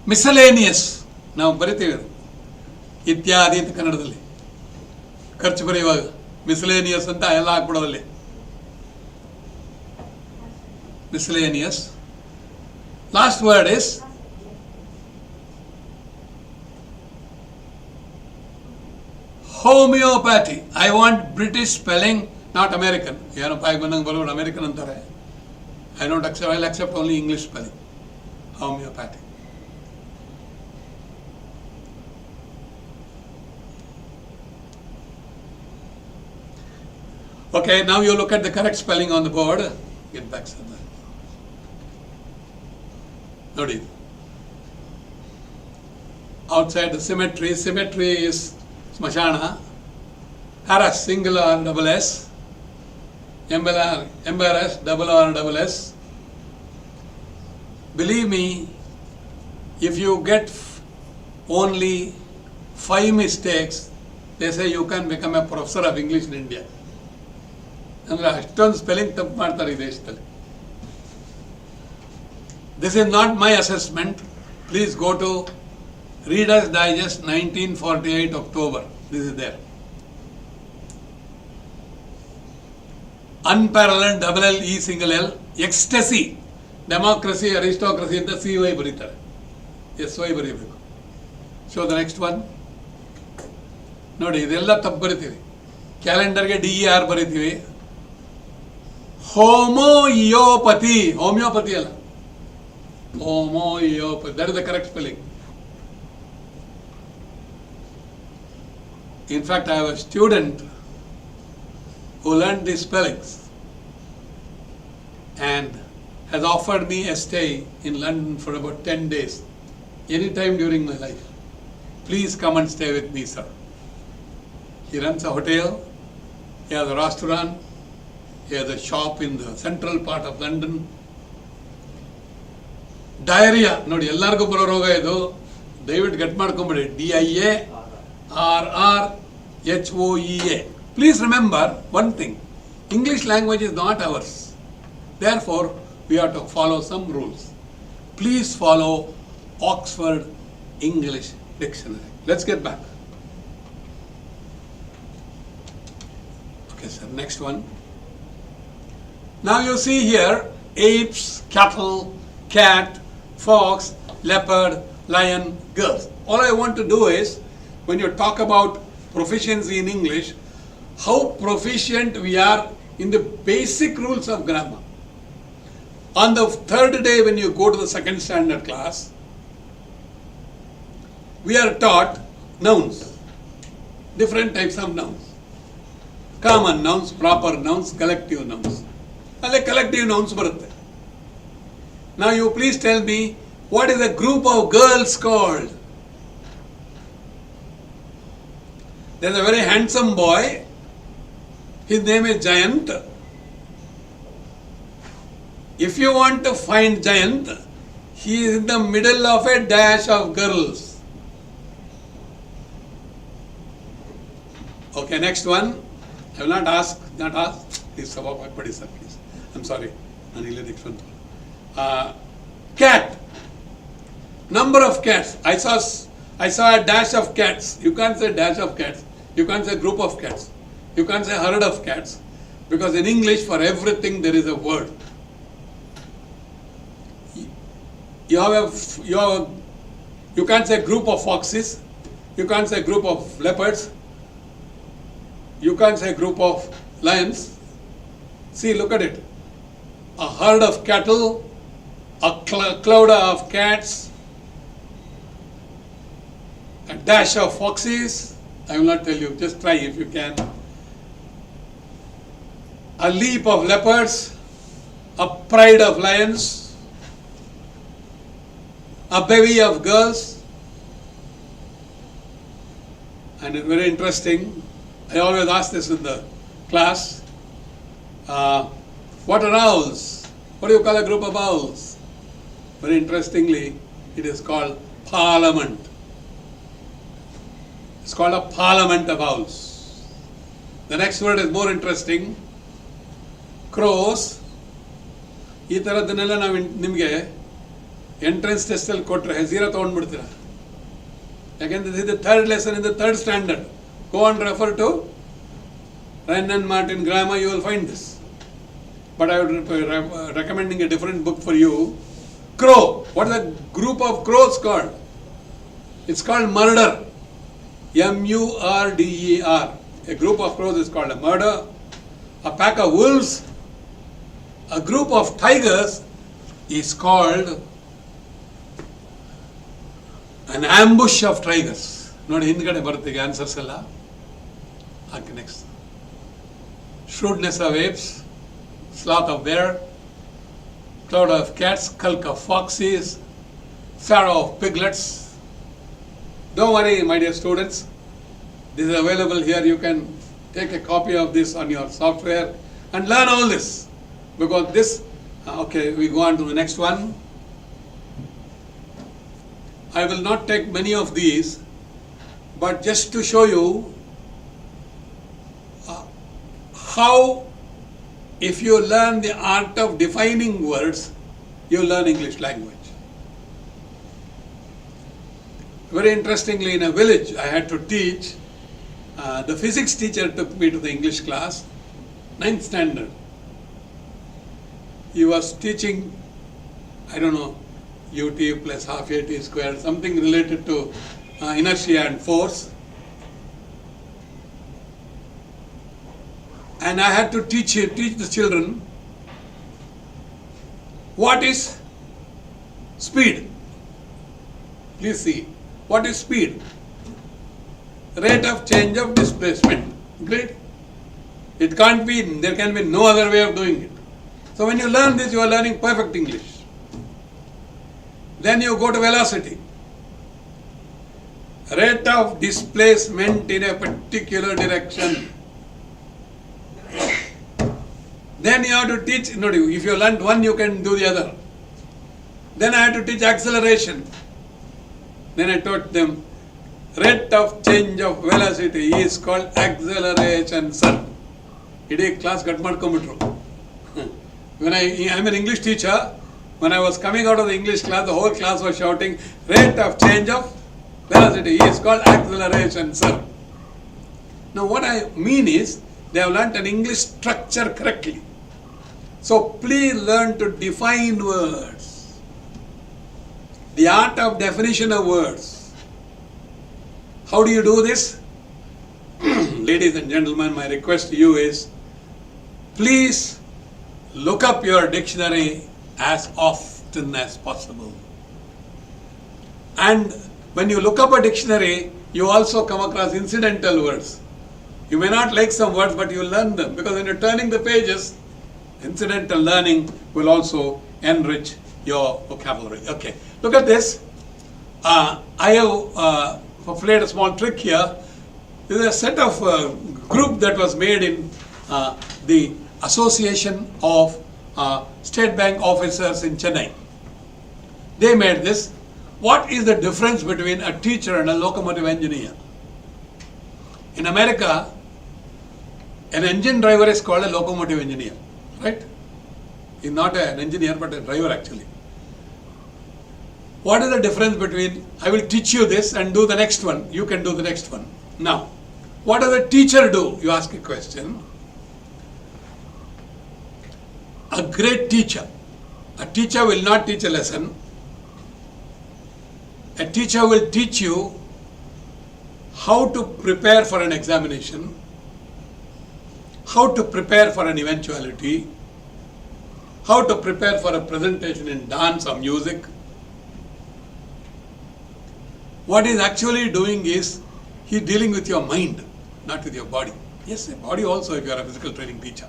miscellaneous. ನಾವು ಬರಿತೀವಿ ಇತ್ಯಾದಿ ಅಂತ ಕನ್ನಡದಲ್ಲಿ ಖರ್ಚು ಬರೆಯುವಾಗ miscellaneous ಅಂತ ಎಲ್ಲ ಹಾಕ್ಬಿಡೋದಲ್ಲಿ. Miscellaneous. Last word is homeopathy. I want British spelling, not American. ಏನೋ ಬಾಯಿಗೆ ಬಂದಂಗೆ ಬರೋರು ಅಮೆರಿಕನ್ ಅಂತಾರೆ. I don't accept, I'll accept only English spelling. Homeopathy. Okay, now you look at the correct spelling on the board. Get back, sir. Nodi. Outside the symmetry, symmetry is smashana. Harass, single or double S. Embarrass, double or double S. Believe me, if you get only 5 mistakes, they say you can become a professor of English in India. ಅಂದ್ರೆ ಅಷ್ಟೊಂದು spelling ತಪ್ಪು ಮಾಡ್ತಾರೆ ಈ ದೇಶದಲ್ಲಿ. This is not my assessment. Please go to Reader's Digest 1948 October. This is there. Unparalleled double L E single L ecstasy democracy aristocracy ಅಂತ CY ಬರೀತಾರೆ. SY ಬರೀಬೇಕು. So the next one. ನೋಡಿ ಇದೆಲ್ಲ ತಪ್ಪು ಬರಿತೀವಿ. ಕ್ಯಾಲೆಂಡರ್ಗೆ DER ಬರಿತೀವಿ. ಹೋಮಿಯೋಪತಿ ಅಲ್ಲ, homoeopathy, that is the correct spelling. In fact, I have a student who learned these spellings and has offered me a stay in London for about 10 days, any time during my life. Please come and stay with me, sir. He runs a hotel, he has a restaurant, he has a shop in the central part of London. Diarrhoea ನೋಡಿ, ಎಲ್ಲರಿಗೂ ಬರೋ ರೋಗ ಇದು, ದಯವಿಟ್ಟು ಗಟ್ ಮಾಡ್ಕೊಂಬಿಡಿ. DIARRRHOEA. Please remember one thing, English language is not ours. Therefore, we have to follow some rules. Please follow Oxford English Dictionary. Let's get back. Okay, sir, next one. Now you see here, apes, cattle, cat, fox, leopard, lion, girls. All I want to do is, when you talk about proficiency in English, how proficient we are in the basic rules of grammar. On the third day when you go to the second standard class, we are taught nouns, different types of nouns. Common nouns, proper nouns, collective nouns. Alle collective nouns barutte. Now you please tell me, what is a group of girls called? There's a very handsome boy. His name is Giant. If you want to find Giant, he is in the middle of a dash of girls. Okay, next one. I will not ask. Please, sir, please. I'm sorry. Cat. Number of cats. I saw a dash of cats. You can't say dash of cats. You can't say group of cats. You can't say herd of cats. Because in English, for everything there is a word. You can't say group of foxes. You can't say group of leopards. You can't say group of lions. See, look at it. A herd of cattle, a cloud of cats, a dash of foxes. I will not tell you, just try if you can. A leap of leopards, a pride of lions, a bevy of girls. And it's very interesting. I always ask this in the class. What are owls? What do you call a group of owls? Very interestingly, it is called parliament. It's called a parliament of owls. The next word is more interesting. Crows. ಈ ಥರದ್ದನ್ನೆಲ್ಲ ನಾವು ನಿಮಗೆ entrance ಟೆಸ್ಟಲ್ಲಿ ಕೊಟ್ಟರೆ 0 ತೊಗೊಂಡ್ಬಿಡ್ತೀರ. ಯಾಕೆಂದ್ರೆ this is the third lesson in the third standard. Go and refer to Wren and Martin grammar, you will find this. But I would recommending a different book for you. Crow. What is a group of crows called? It's called murder. MURDER. A group of crows is called a murder. A pack of wolves. A group of tigers is called an ambush of tigers. ನೋಡಿ ಹಿಂದ್ಗಡೆ ಬರುತ್ತೆ answers ಎಲ್ಲ. ಹಾಕಿ next. shrewdness of apes, sloth of bear, cloud of cats, skulk of foxes, pharaoh of piglets. Don't worry, my dear students. This is available here. You can take a copy of this on your software and learn all this. Because this, okay, we go on to the next one. I will not take many of these, but just to show you how, if you learn the art of defining words, you learn English language. Very interestingly, in a village, I had to teach. The physics teacher took me to the English class, 9th standard. He was teaching, I don't know, ut plus half at squared, something related to inertia and force. And I had to teach the children what is speed. Please see, what is speed? Rate of change of displacement. Great. It can't be, there can be no other way of doing it. So when you learn this, you are learning perfect English. Then you go to velocity. Rate of displacement in a particular direction. Then you have to teach, if you learned one, you can do the other. Then I had to teach acceleration. Then I taught them, rate of change of velocity is called acceleration, sir. Today class got ಮಾಡ್ಕೊಂಡ್ಬಿಟ್ರು. When I'm an English teacher, when I was coming out of the English class, the whole class was shouting, rate of change of velocity is called acceleration, sir. Now what I mean is, they have learnt an English structure correctly. So please learn to define words. The art of definition of words. How do you do this? Ladies and gentlemen, my request to you is, please look up your dictionary as often as possible. And when you look up a dictionary, you also come across incidental words. You may not like some words, but you learn them, because when you're turning the pages, incidental learning will also enrich your vocabulary. Okay, look at this. I have played a small trick here. This is a set of group that was made in the Association of State Bank Officers in Chennai. They made this. What is the difference between a teacher and a locomotive engineer? In America, an engine driver is called a locomotive engineer, right? He's not an engineer, but a driver actually. What is the difference between, I will teach you this and do the next one, you can do the next one. Now, what does a teacher do? You ask a question. A great teacher. A teacher will not teach a lesson. A teacher will teach you how to prepare for an examination, how to prepare for an eventuality, how to prepare for a presentation in dance or music. What he's actually doing is, he's dealing with your mind, not with your body. Yes, the body also if you are a physical training teacher.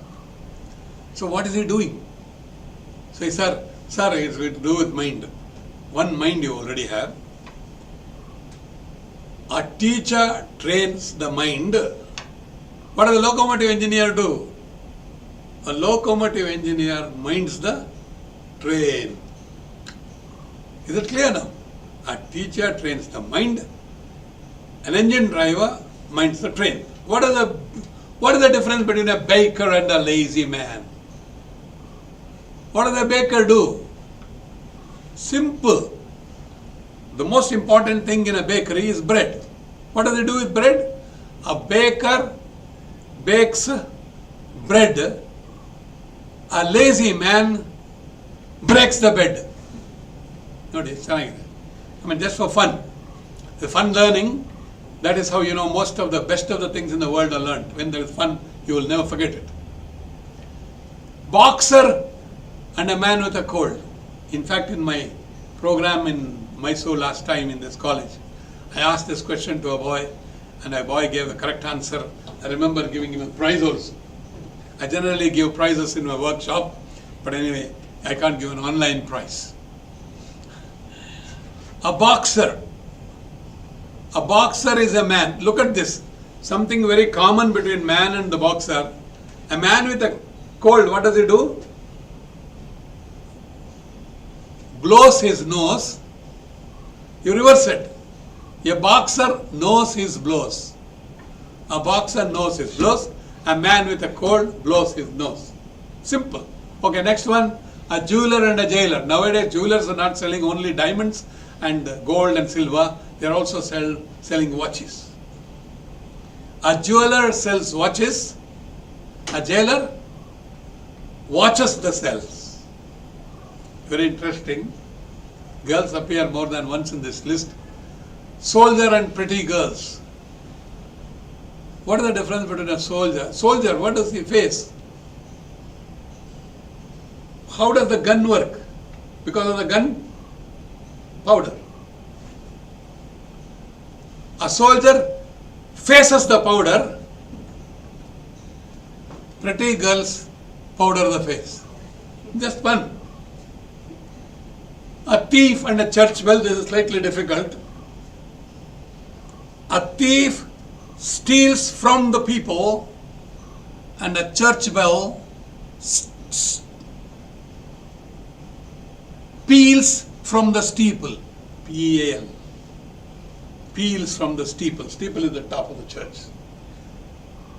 So what is he doing? So he said, sir, it's to do with mind. One mind you already have. A teacher trains the mind. What does a locomotive engineer do? A locomotive engineer minds the train. Is it clear now? A teacher trains the mind. An engine driver minds the train. What is the difference between a baker and a lazy man? What does a baker do? Simple. The most important thing in a bakery is bread. What does he do with bread? A baker bakes bread. A lazy man breaks the bed. Notice, I mean, just for fun. The fun learning, that is how you know most of the best of the things in the world are learned. When there is fun, you will never forget it. Boxer and a man with a cold. In fact, in my program in Mysore last time in this college, I asked this question to a boy, and a boy gave the correct answer. I remember giving him a prize also. I generally give prizes in my workshop, but anyway, I can't give an online prize. A boxer. A boxer is a man. Look at this. Something very common between man and the boxer. A man with a cold, what does he do? Blows his nose. You reverse it. A boxer knows his blows. A boxer knows his blows. A man with a cold blows his nose. Simple. Okay, next one. A jeweler and a jailer. Nowadays, jewelers are not selling only diamonds and gold and silver. They are also selling watches. A jeweler sells watches. A jailer watches the cells. Very interesting. Girls appear more than once in this list. Soldier and pretty girls. What is the difference between a soldier? Soldier, what does he face? How does the gun work? Because of the gun powder. A soldier faces the powder. Pretty girls powder the face. Just fun. A thief and a church bell, this is slightly difficult. A thief steals from the people and a church bell peels from the steeple. P-E-A-L. Peels from the steeple. Steeple is the top of the church.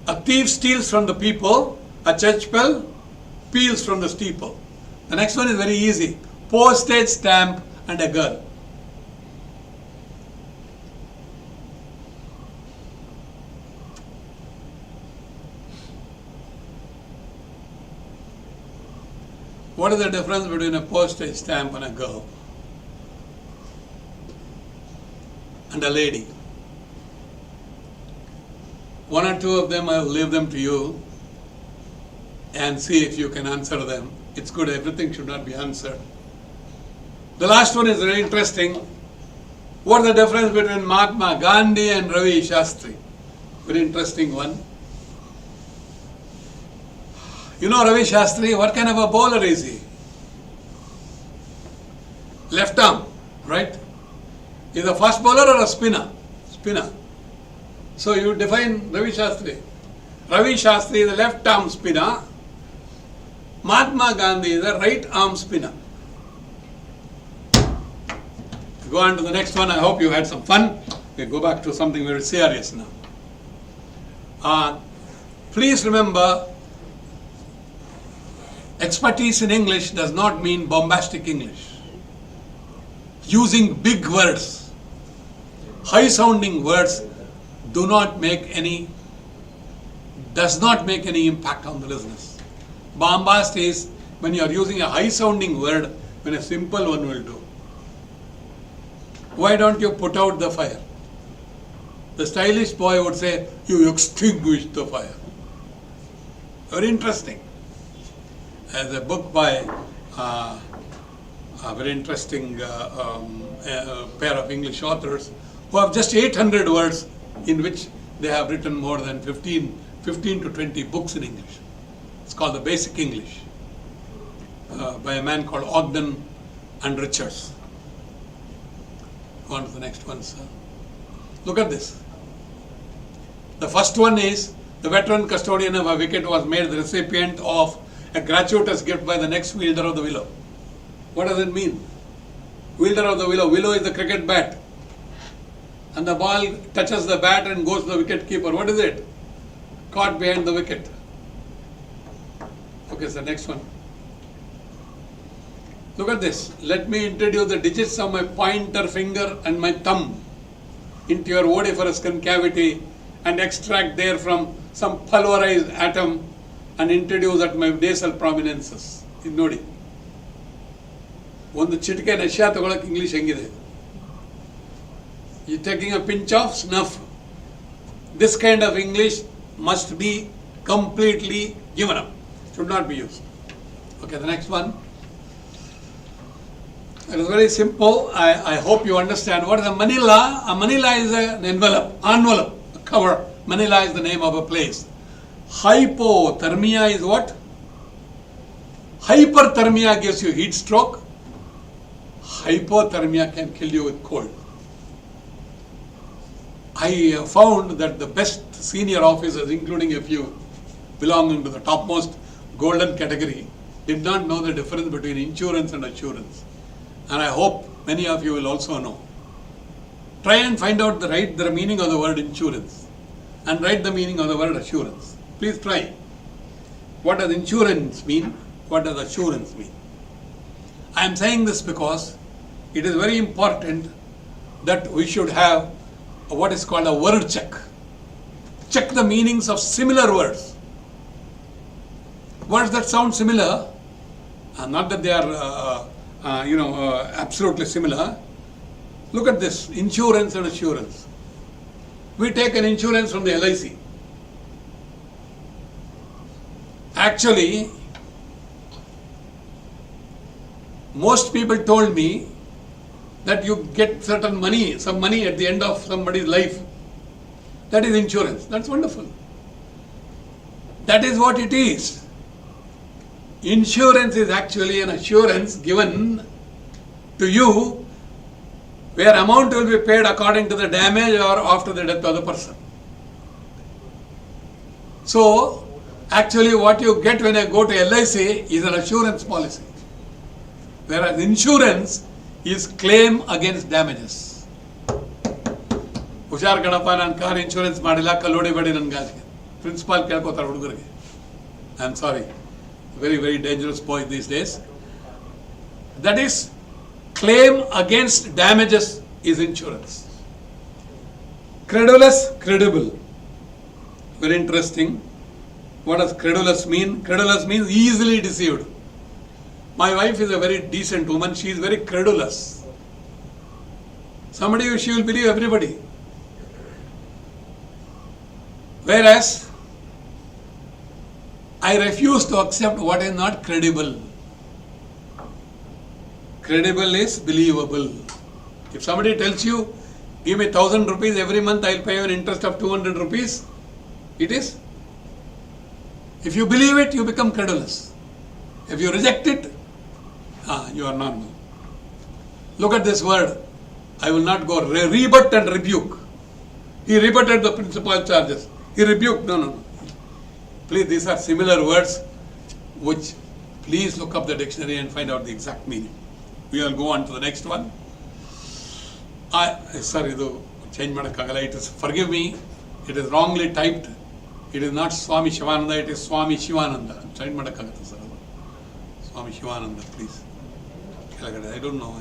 A thief steals from the people. A church bell peels from the steeple. The next one is very easy. Postage stamp and a girl. What is the difference between a postage stamp and a girl? And a lady? One or two of them, I'll leave them to you and see if you can answer them. It's good, everything should not be answered. The last one is very interesting. What is the difference between Mahatma Gandhi and Ravi Shastri? Very interesting one. You know Ravi Shastri, what kind of a bowler is he? Left arm, right? Is a fast bowler or a spinner? Spinner. So you define Ravi Shastri. Ravi Shastri is a left arm spinner. Mahatma Gandhi is a right arm spinner. Go on to the next one. I hope you had some fun. We go back to something very serious now. Please remember, expertise in English does not mean bombastic English. Using big words, high sounding words does not make any impact on the listeners. Bombast is when you are using a high sounding word when a simple one will do. Why don't you put out the fire? The stylish boy would say, you extinguished the fire. Very interesting. There's a book by a very interesting pair of English authors who have just 800 words in which they have written more than 15 to 20 books in English. It's called The Basic English by a man called Ogden and Richards. Go on to the next one, sir. Look at this. The first one is the veteran custodian of a wicket was made the recipient of a gratuitous gift by the next wielder of the willow. What does it mean? Wielder of the willow. Willow is the cricket bat. And the ball touches the bat and goes to the wicket keeper. What is it? Caught behind the wicket. Okay, sir, next one. Look at this. Let me introduce the digits of my pointer finger and my thumb into your odoriferous concavity and extract therefrom some pulverized atom and introduce at my nasal prominences. ಇದು ನೋಡಿ, ಒಂದು ಚಿಟಿಕೆ ನಶ್ಯ ತಗೊಳಕ್ಕೆ English ಹೆಂಗಿದೆ? You taking a pinch of snuff. This kind of English must be completely given up. Should not be used. Okay, the next one. It is very simple. I hope you understand. What is a manila? A manila is an envelope, a cover. Manila is the name of a place. Hypothermia is what? Hyperthermia gives you heat stroke. Hypothermia can kill you with cold. I found that the best senior officers, including a few belonging to the topmost golden category, did not know the difference between insurance and assurance. And I hope many of you will also know. Try and find out the meaning of the word insurance and write the meaning of the word assurance. Please try. What does insurance mean? What does assurance mean? I am saying this because it is very important that we should have what is called a word check. Check the meanings of similar words. Words that sound similar, not that they are absolutely similar. Look at this, insurance and assurance. We take an insurance from the LIC. Actually, most people told me that you get certain money, some money at the end of somebody's life. That is insurance. That's wonderful. That is what it is. Insurance is actually an assurance given to you where amount will be paid according to the damage or after the death of the person. So, actually what you get when you go to LIC is an assurance policy. Whereas insurance is claim against damages. Hushar Ganapa nan car insurance madila kallodi badi nan gajiಗೆ. Principal kelkotar hudugarige. I am sorry. Very, very dangerous boy these days. That is, claim against damages is insurance. Credulous, credible. Very interesting. What does credulous mean? Credulous means easily deceived. My wife is a very decent woman. She is very credulous. Somebody, she will believe everybody. Whereas, I refuse to accept what is not credible. Credible is believable. If somebody tells you, give me 1,000 rupees every month, I will pay you an interest of 200 rupees, it is. If you believe it, you become credulous. If you reject it, you are normal. Look at this word. I will not go. Rebut and rebuke. He rebutted the principal charges. He rebuked. No. Please, these are similar words which, please look up the dictionary and find out the exact meaning. We will go on to the next one. Sorry, though, change madakagala. It is, forgive me, it is wrongly typed. It is not Swami Shivananda, it is Swami Shivananda. Change madakagata, sir. Swami Shivananda, please. I don't know.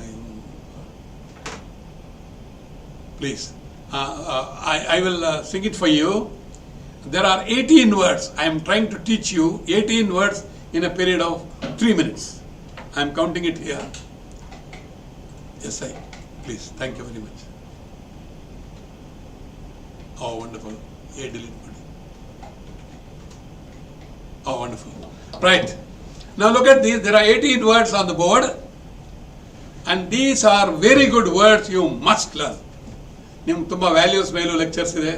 Please. I will sing it for you. There are 18 words. I am trying to teach you 18 words in a period of 3 minutes. I am counting it here. Yes, please. Thank you very much. Oh, wonderful. Oh, wonderful. Right. Now look at these. There are 18 words on the board. And these are very good words you must learn. ನಿಮ್ಗೆ ತುಂಬ values ಮೇಲೂ lectures ಇದೆ,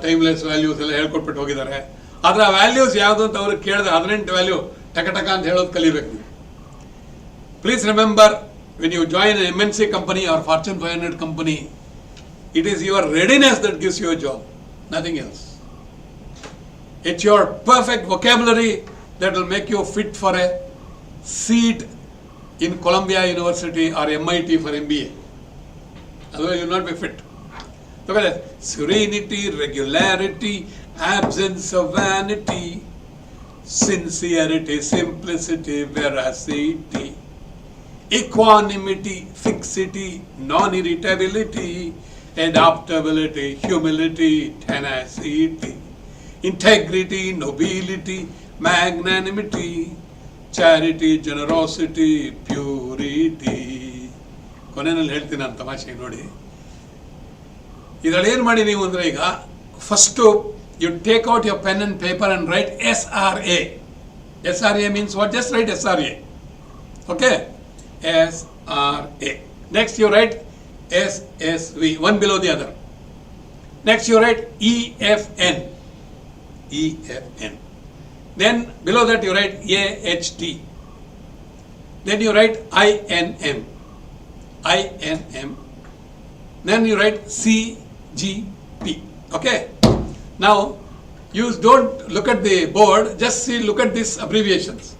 timeless values ಎಲ್ಲ ಹೇಳ್ಕೊಟ್ಬಿಟ್ಟು ಹೋಗಿದ್ದಾರೆ. ಆದರೆ ಆ values ಯಾವುದು ಅಂತ ಅವ್ರಿಗೆ ಕೇಳಿದ್ರೆ 18 ವ್ಯಾಲ್ಯೂ ಟಕ ಅಂತ ಹೇಳೋದು ಕಲಿಬೇಕು ನೀವು. Please remember, when you join an MNC company or Fortune 500 company, it is your readiness that gives you a job, nothing else. It's your perfect vocabulary that will make you fit for a seat in Columbia University or MIT for MBA. Otherwise you will not be fit. Look at that. Serenity, regularity, absence of vanity, sincerity, simplicity, veracity, equanimity, fixity, non-irritability, adaptability, humility, tenacity, integrity, nobility, magnanimity, charity, generosity, purity. ಕೊನೆಯಲ್ಲಿ ಹೇಳ್ತೀನಿ ನಾನು ತಮಾಷೆ ನೋಡಿ. ಇದರಲ್ಲಿ ಏನು ಮಾಡಿ ನೀವು ಅಂದರೆ ಈಗ first you take out your pen and paper and write SRA. SRA means what? Just write SRA. Okay? SRA. Next you write SSV, one below the other. Next you write EFN. E-F-N. Then below that you write A-H-T. Then you write I-N-M. I-N-M. Then you write C-G-P. Okay? Now, you don't look at the board, just look at these abbreviations.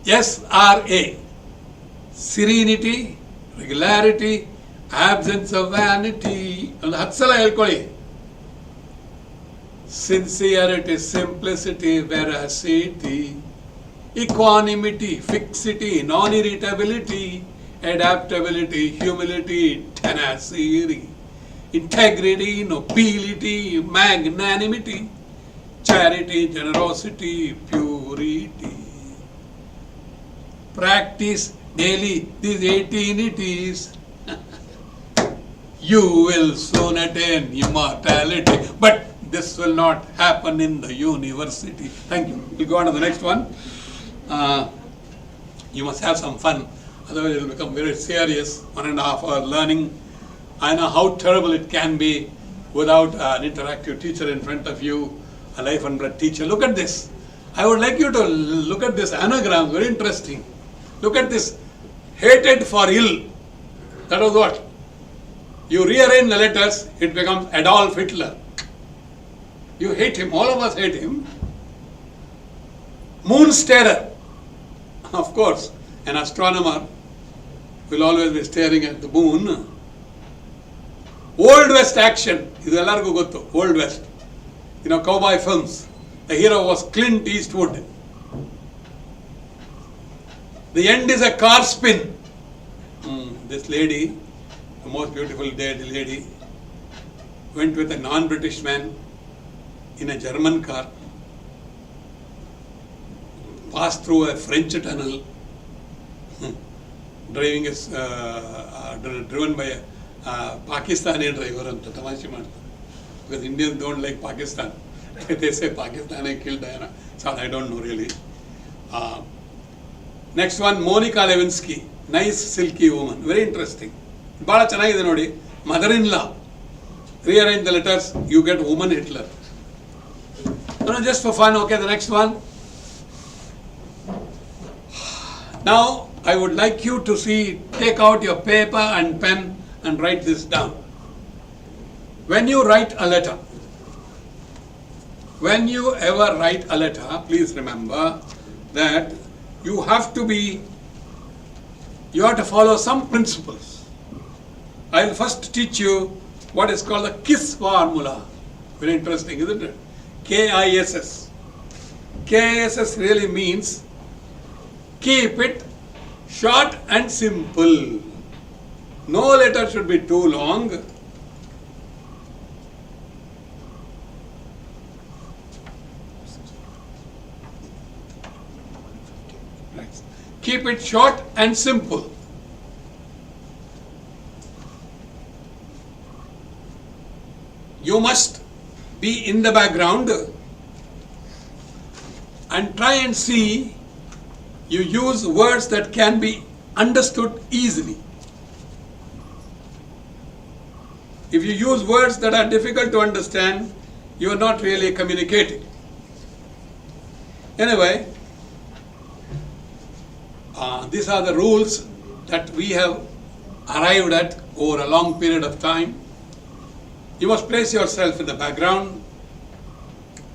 S-R-A. Serenity, regularity, absence of vanity. And hatsala helkoli. Sincerity, simplicity, veracity, equanimity, fixity, non-irritability, adaptability, humility, tenacity, integrity, nobility, magnanimity, charity, generosity, purity. Practice daily these 18ities. You will soon attain immortality. But this will not happen in the university. Thank you. We'll go on to the next one. You must have some fun. Otherwise it will become very serious. 1.5 hour learning. I know how terrible it can be without an interactive teacher in front of you, a life and blood teacher. Look at this. I would like you to look at this anagram. Very interesting. Look at this. Hated for ill. That was what? You rearrange the letters, it becomes Adolf Hitler. You hate him, all of us hate him. Moon starer. Of course, an astronomer will always be staring at the moon. Old West action. Idu ellargu gottu. Old West. You know, cowboy films. The hero was Clint Eastwood. The end is a car spin. This lady, the most beautiful lady, went with a non-British man in a German car, passed through a French tunnel, driven by a Pakistani driver. Because Indians don't like Pakistan. They say Pakistan killed Diana. So I don't know really. Next one, Monica Lewinsky. Nice silky woman. Very interesting. Bala chanagide nodi. Mother-in-law. Rearrange the letters, you get woman Hitler. No, just for fun. Okay, the next one. Now, I would like you to take out your paper and pen and write this down. When you write a letter, when you ever write a letter, please remember that you have to follow some principles. I will first teach you what is called the KISS formula. Very interesting, isn't it? K-I-S-S. K-I-S-S really means keep it short and simple. No letter should be too long. Keep it short and simple. You must be in the background and try and see you use words that can be understood easily. If you use words that are difficult to understand, you are not really communicating. Anyway, these are the rules that we have arrived at over a long period of time. You must place yourself in the background,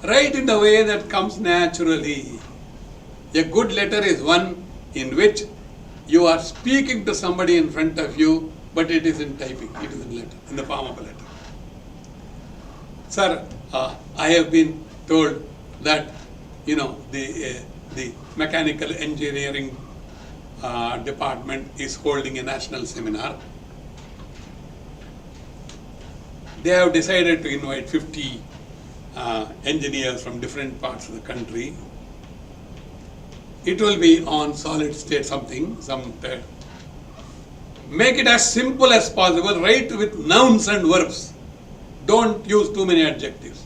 write in the way that comes naturally. A good letter is one in which you are speaking to somebody in front of you, but it is in typing, it is in letter, in the form of a letter. Sir, I have been told that, the mechanical engineering department is holding a national seminar. They have decided to invite 50 engineers from different parts of the country. It will be on solid state Make it as simple as possible. Write with nouns and verbs. Don't use too many adjectives.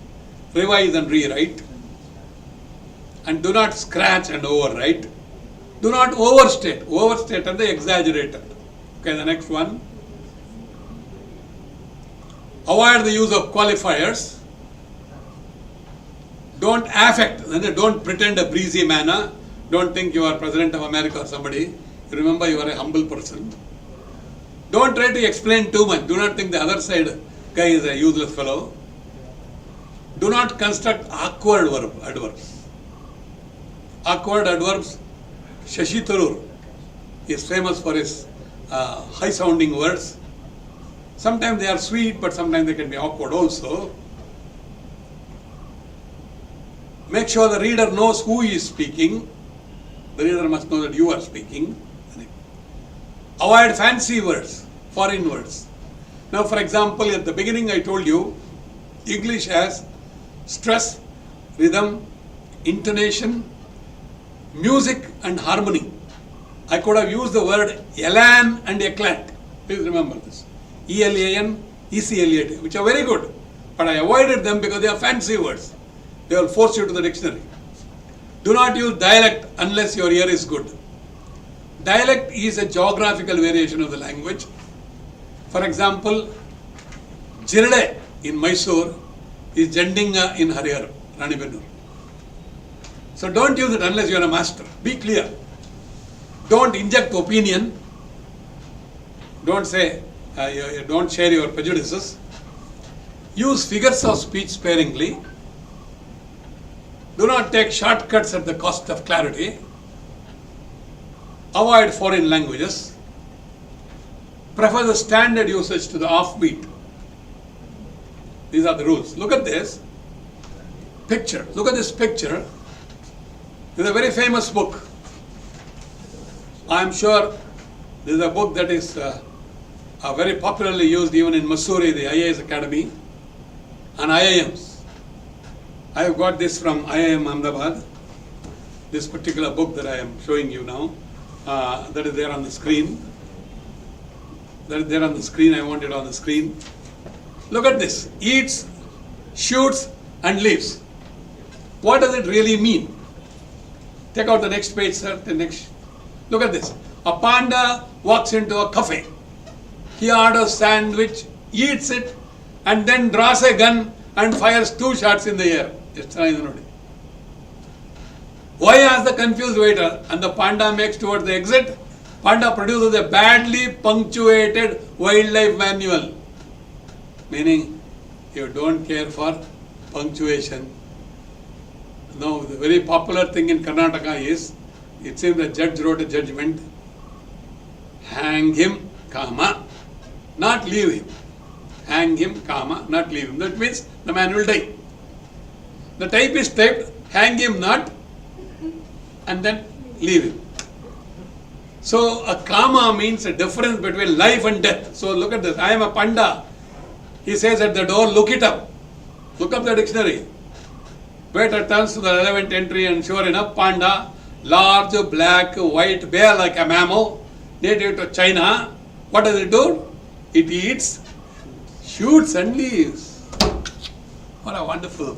Revise and rewrite. And do not scratch and overwrite. Do not overstate. Overstate and the exaggerated. Okay, the next one. Avoid the use of qualifiers. Don't affect, don't pretend a breezy manner. Don't think you are President of America or somebody. Remember, you are a humble person. Don't try to explain too much. Do not think the other side guy is a useless fellow. Do not construct awkward adverbs. Awkward adverbs, Shashi Tharoor is famous for his high-sounding words. Sometimes they are sweet, but sometimes they can be awkward also. Make sure the reader knows who he is speaking. The reader must know that you are speaking. Avoid fancy words, foreign words. Now, for example, at the beginning I told you, English has stress, rhythm, intonation, music and harmony. I could have used the word elan and eclat. Please remember this. E-L-A-N, E-C-L-A-T, which are very good. But I avoided them because they are fancy words. They will force you to the dictionary. Do not use dialect unless your ear is good. Dialect is a geographical variation of the language. For example, Jirde in Mysore is Jandinga in Harihar, Ranibennur. So don't use it unless you are a master. Be clear. Don't inject opinion. Don't say, don't share your prejudices. Use figures of speech sparingly. Do not take shortcuts at the cost of clarity. Avoid foreign languages. Prefer the standard usage to the offbeat. These are the rules. Look at this picture. Look at this picture. This is a very famous book. I am sure this is a book that is very popularly used even in Missouri, the IAS Academy, and IIMs. I have got this from IIM Ahmedabad, this particular book that I am showing you now. That is there on the screen. That is there on the screen. I want it on the screen. Look at this. Eats, shoots, and lives. What does it really mean? Take out the next page, sir. The next. Look at this. A panda walks into a cafe. He orders sandwich, eats it, and then draws a gun and fires 2 shots in the air. Why, asks the confused waiter, and the panda makes towards the exit. Panda produces a badly punctuated wildlife manual. Meaning, you don't care for punctuation. Now, the very popular thing in Karnataka is, it seems the judge wrote a judgment, hang him, comma, not leave him. Hang him, comma, not leave him. That means the man will die. The typist typed, hang him not, and then leave him. So a comma means a difference between life and death. So look at this. I am a panda. He says at the door, look it up. Look up the dictionary. Waiter turns to the relevant entry and sure enough, panda, large, black, white, bear like a mammal, native to China. What does it do? It eats, shoots and leaves. What a wonderful,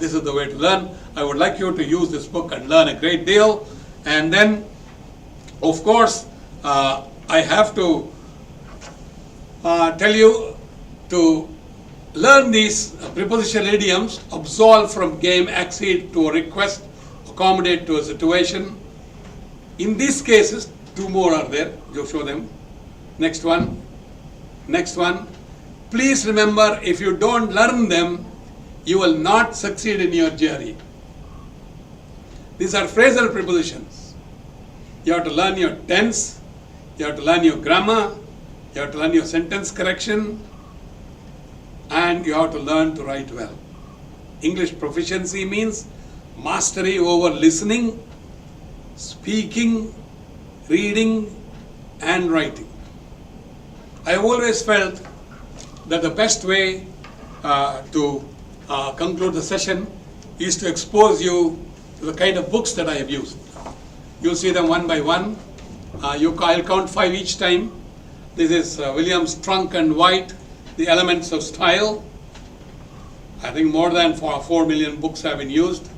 this is the way to learn. I would like you to use this book and learn a great deal. And then, of course, I have to tell you to learn these prepositional idioms, absolve from game, accede to a request, accommodate to a situation. In these cases, 2 more are there. You show them. Next one. Next one. Please remember, if you don't learn them, you will not succeed in your journey. These are phrasal prepositions. You have to learn your tense, you have to learn your grammar, you have to learn your sentence correction, and you have to learn to write well. English proficiency means mastery over listening, speaking, reading, and writing. I have always felt that the best way to conclude the session is to expose you to the kind of books that I have used. You'll see them one by one. I'll count 5 each time. This is William's Trunk and White, The Elements of Style. I think more than 4 million books have been used.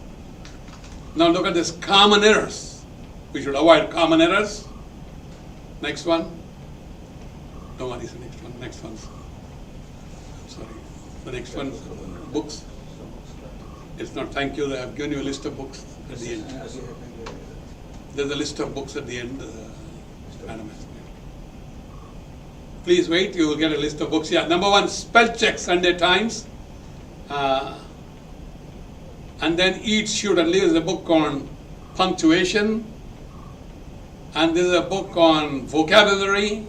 Now look at this, common errors. We should avoid common errors. Next one. No, what is the next one? Next one. I'm sorry. The next one, books. It's not thank you, I have given you a list of books at the end. There's a list of books at the end. Madam. Please wait, you will get a list of books. Yeah, number 1, spell check Sunday Times. And then each student leaves a book on punctuation. And this is a book on vocabulary.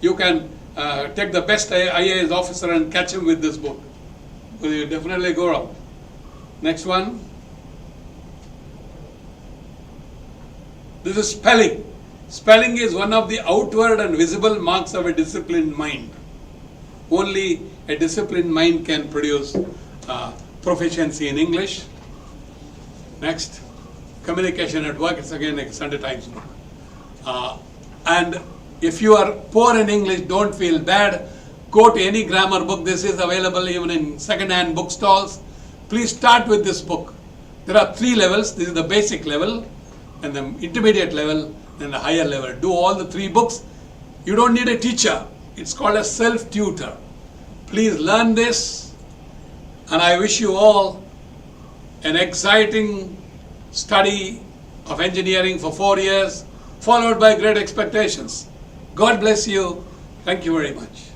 You can take the best IAS officer and catch him with this book. So you definitely go up. Next one. This is spelling. Spelling is one of the outward and visible marks of a disciplined mind. Only a disciplined mind can produce proficiency in English. Next, communication at work. It's again a Sunday Times book. And if you are poor in English, don't feel bad. Go to any grammar book. This is available even in second-hand bookstalls. Please start with this book. There are 3 levels. This is the basic level, and the intermediate level, and the higher level. Do all the 3 books. You don't need a teacher. It's called a self-tutor. Please learn this, and I wish you all an exciting study of engineering for 4 years, followed by great expectations. God bless you. Thank you very much.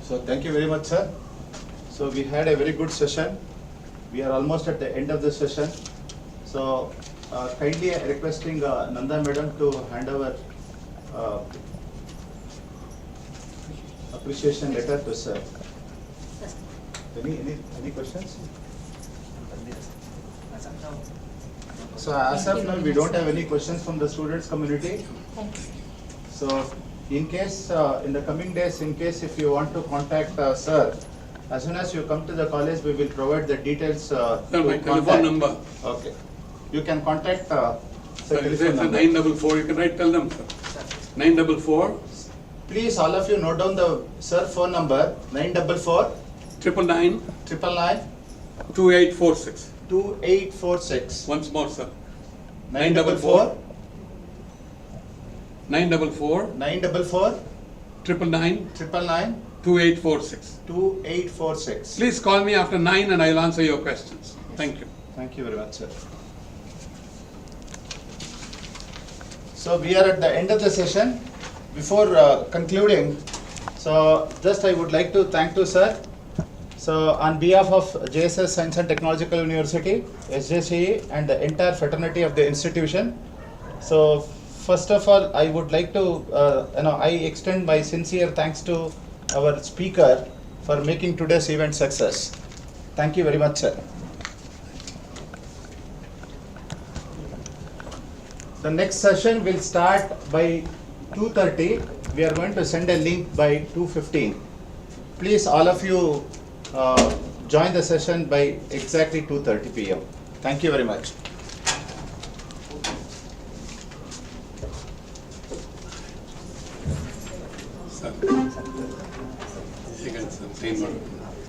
So thank you very much, sir. So we had a very good session. We are almost at the end of the session. So kindly requesting Nanda madam to hand over appreciation letter to sir. Any questions? So as of now, we don't have any questions from the students community. So in case, in the coming days, in case if you want to contact sir, as soon as you come to the college, we will provide the details. Sir, my telephone number. Okay. You can contact Sir, telephone it's number. 944. You can write, tell them, sir. 944 Please, all of you note down the sir phone number, 944 999 999 2846. 2846. Once more, sir. 944 944 944 999 999 2846. 2846. Please call me after 9 and I'll answer your questions. Thank you. Thank you very much, sir. So we are at the end of the session. Before concluding, so just I would like to thank to sir. So on behalf of JSS Science and Technological University, SJCE, and the entire fraternity of the institution. So first of all, I would like to, I extend my sincere thanks to our speaker for making today's event success. Thank you very much, sir. The next session will start by 2:30. We are going to send a link by 2:15. Please, all of you join the session by exactly 2:30 p.m. Thank you very much. Sir. You can say one.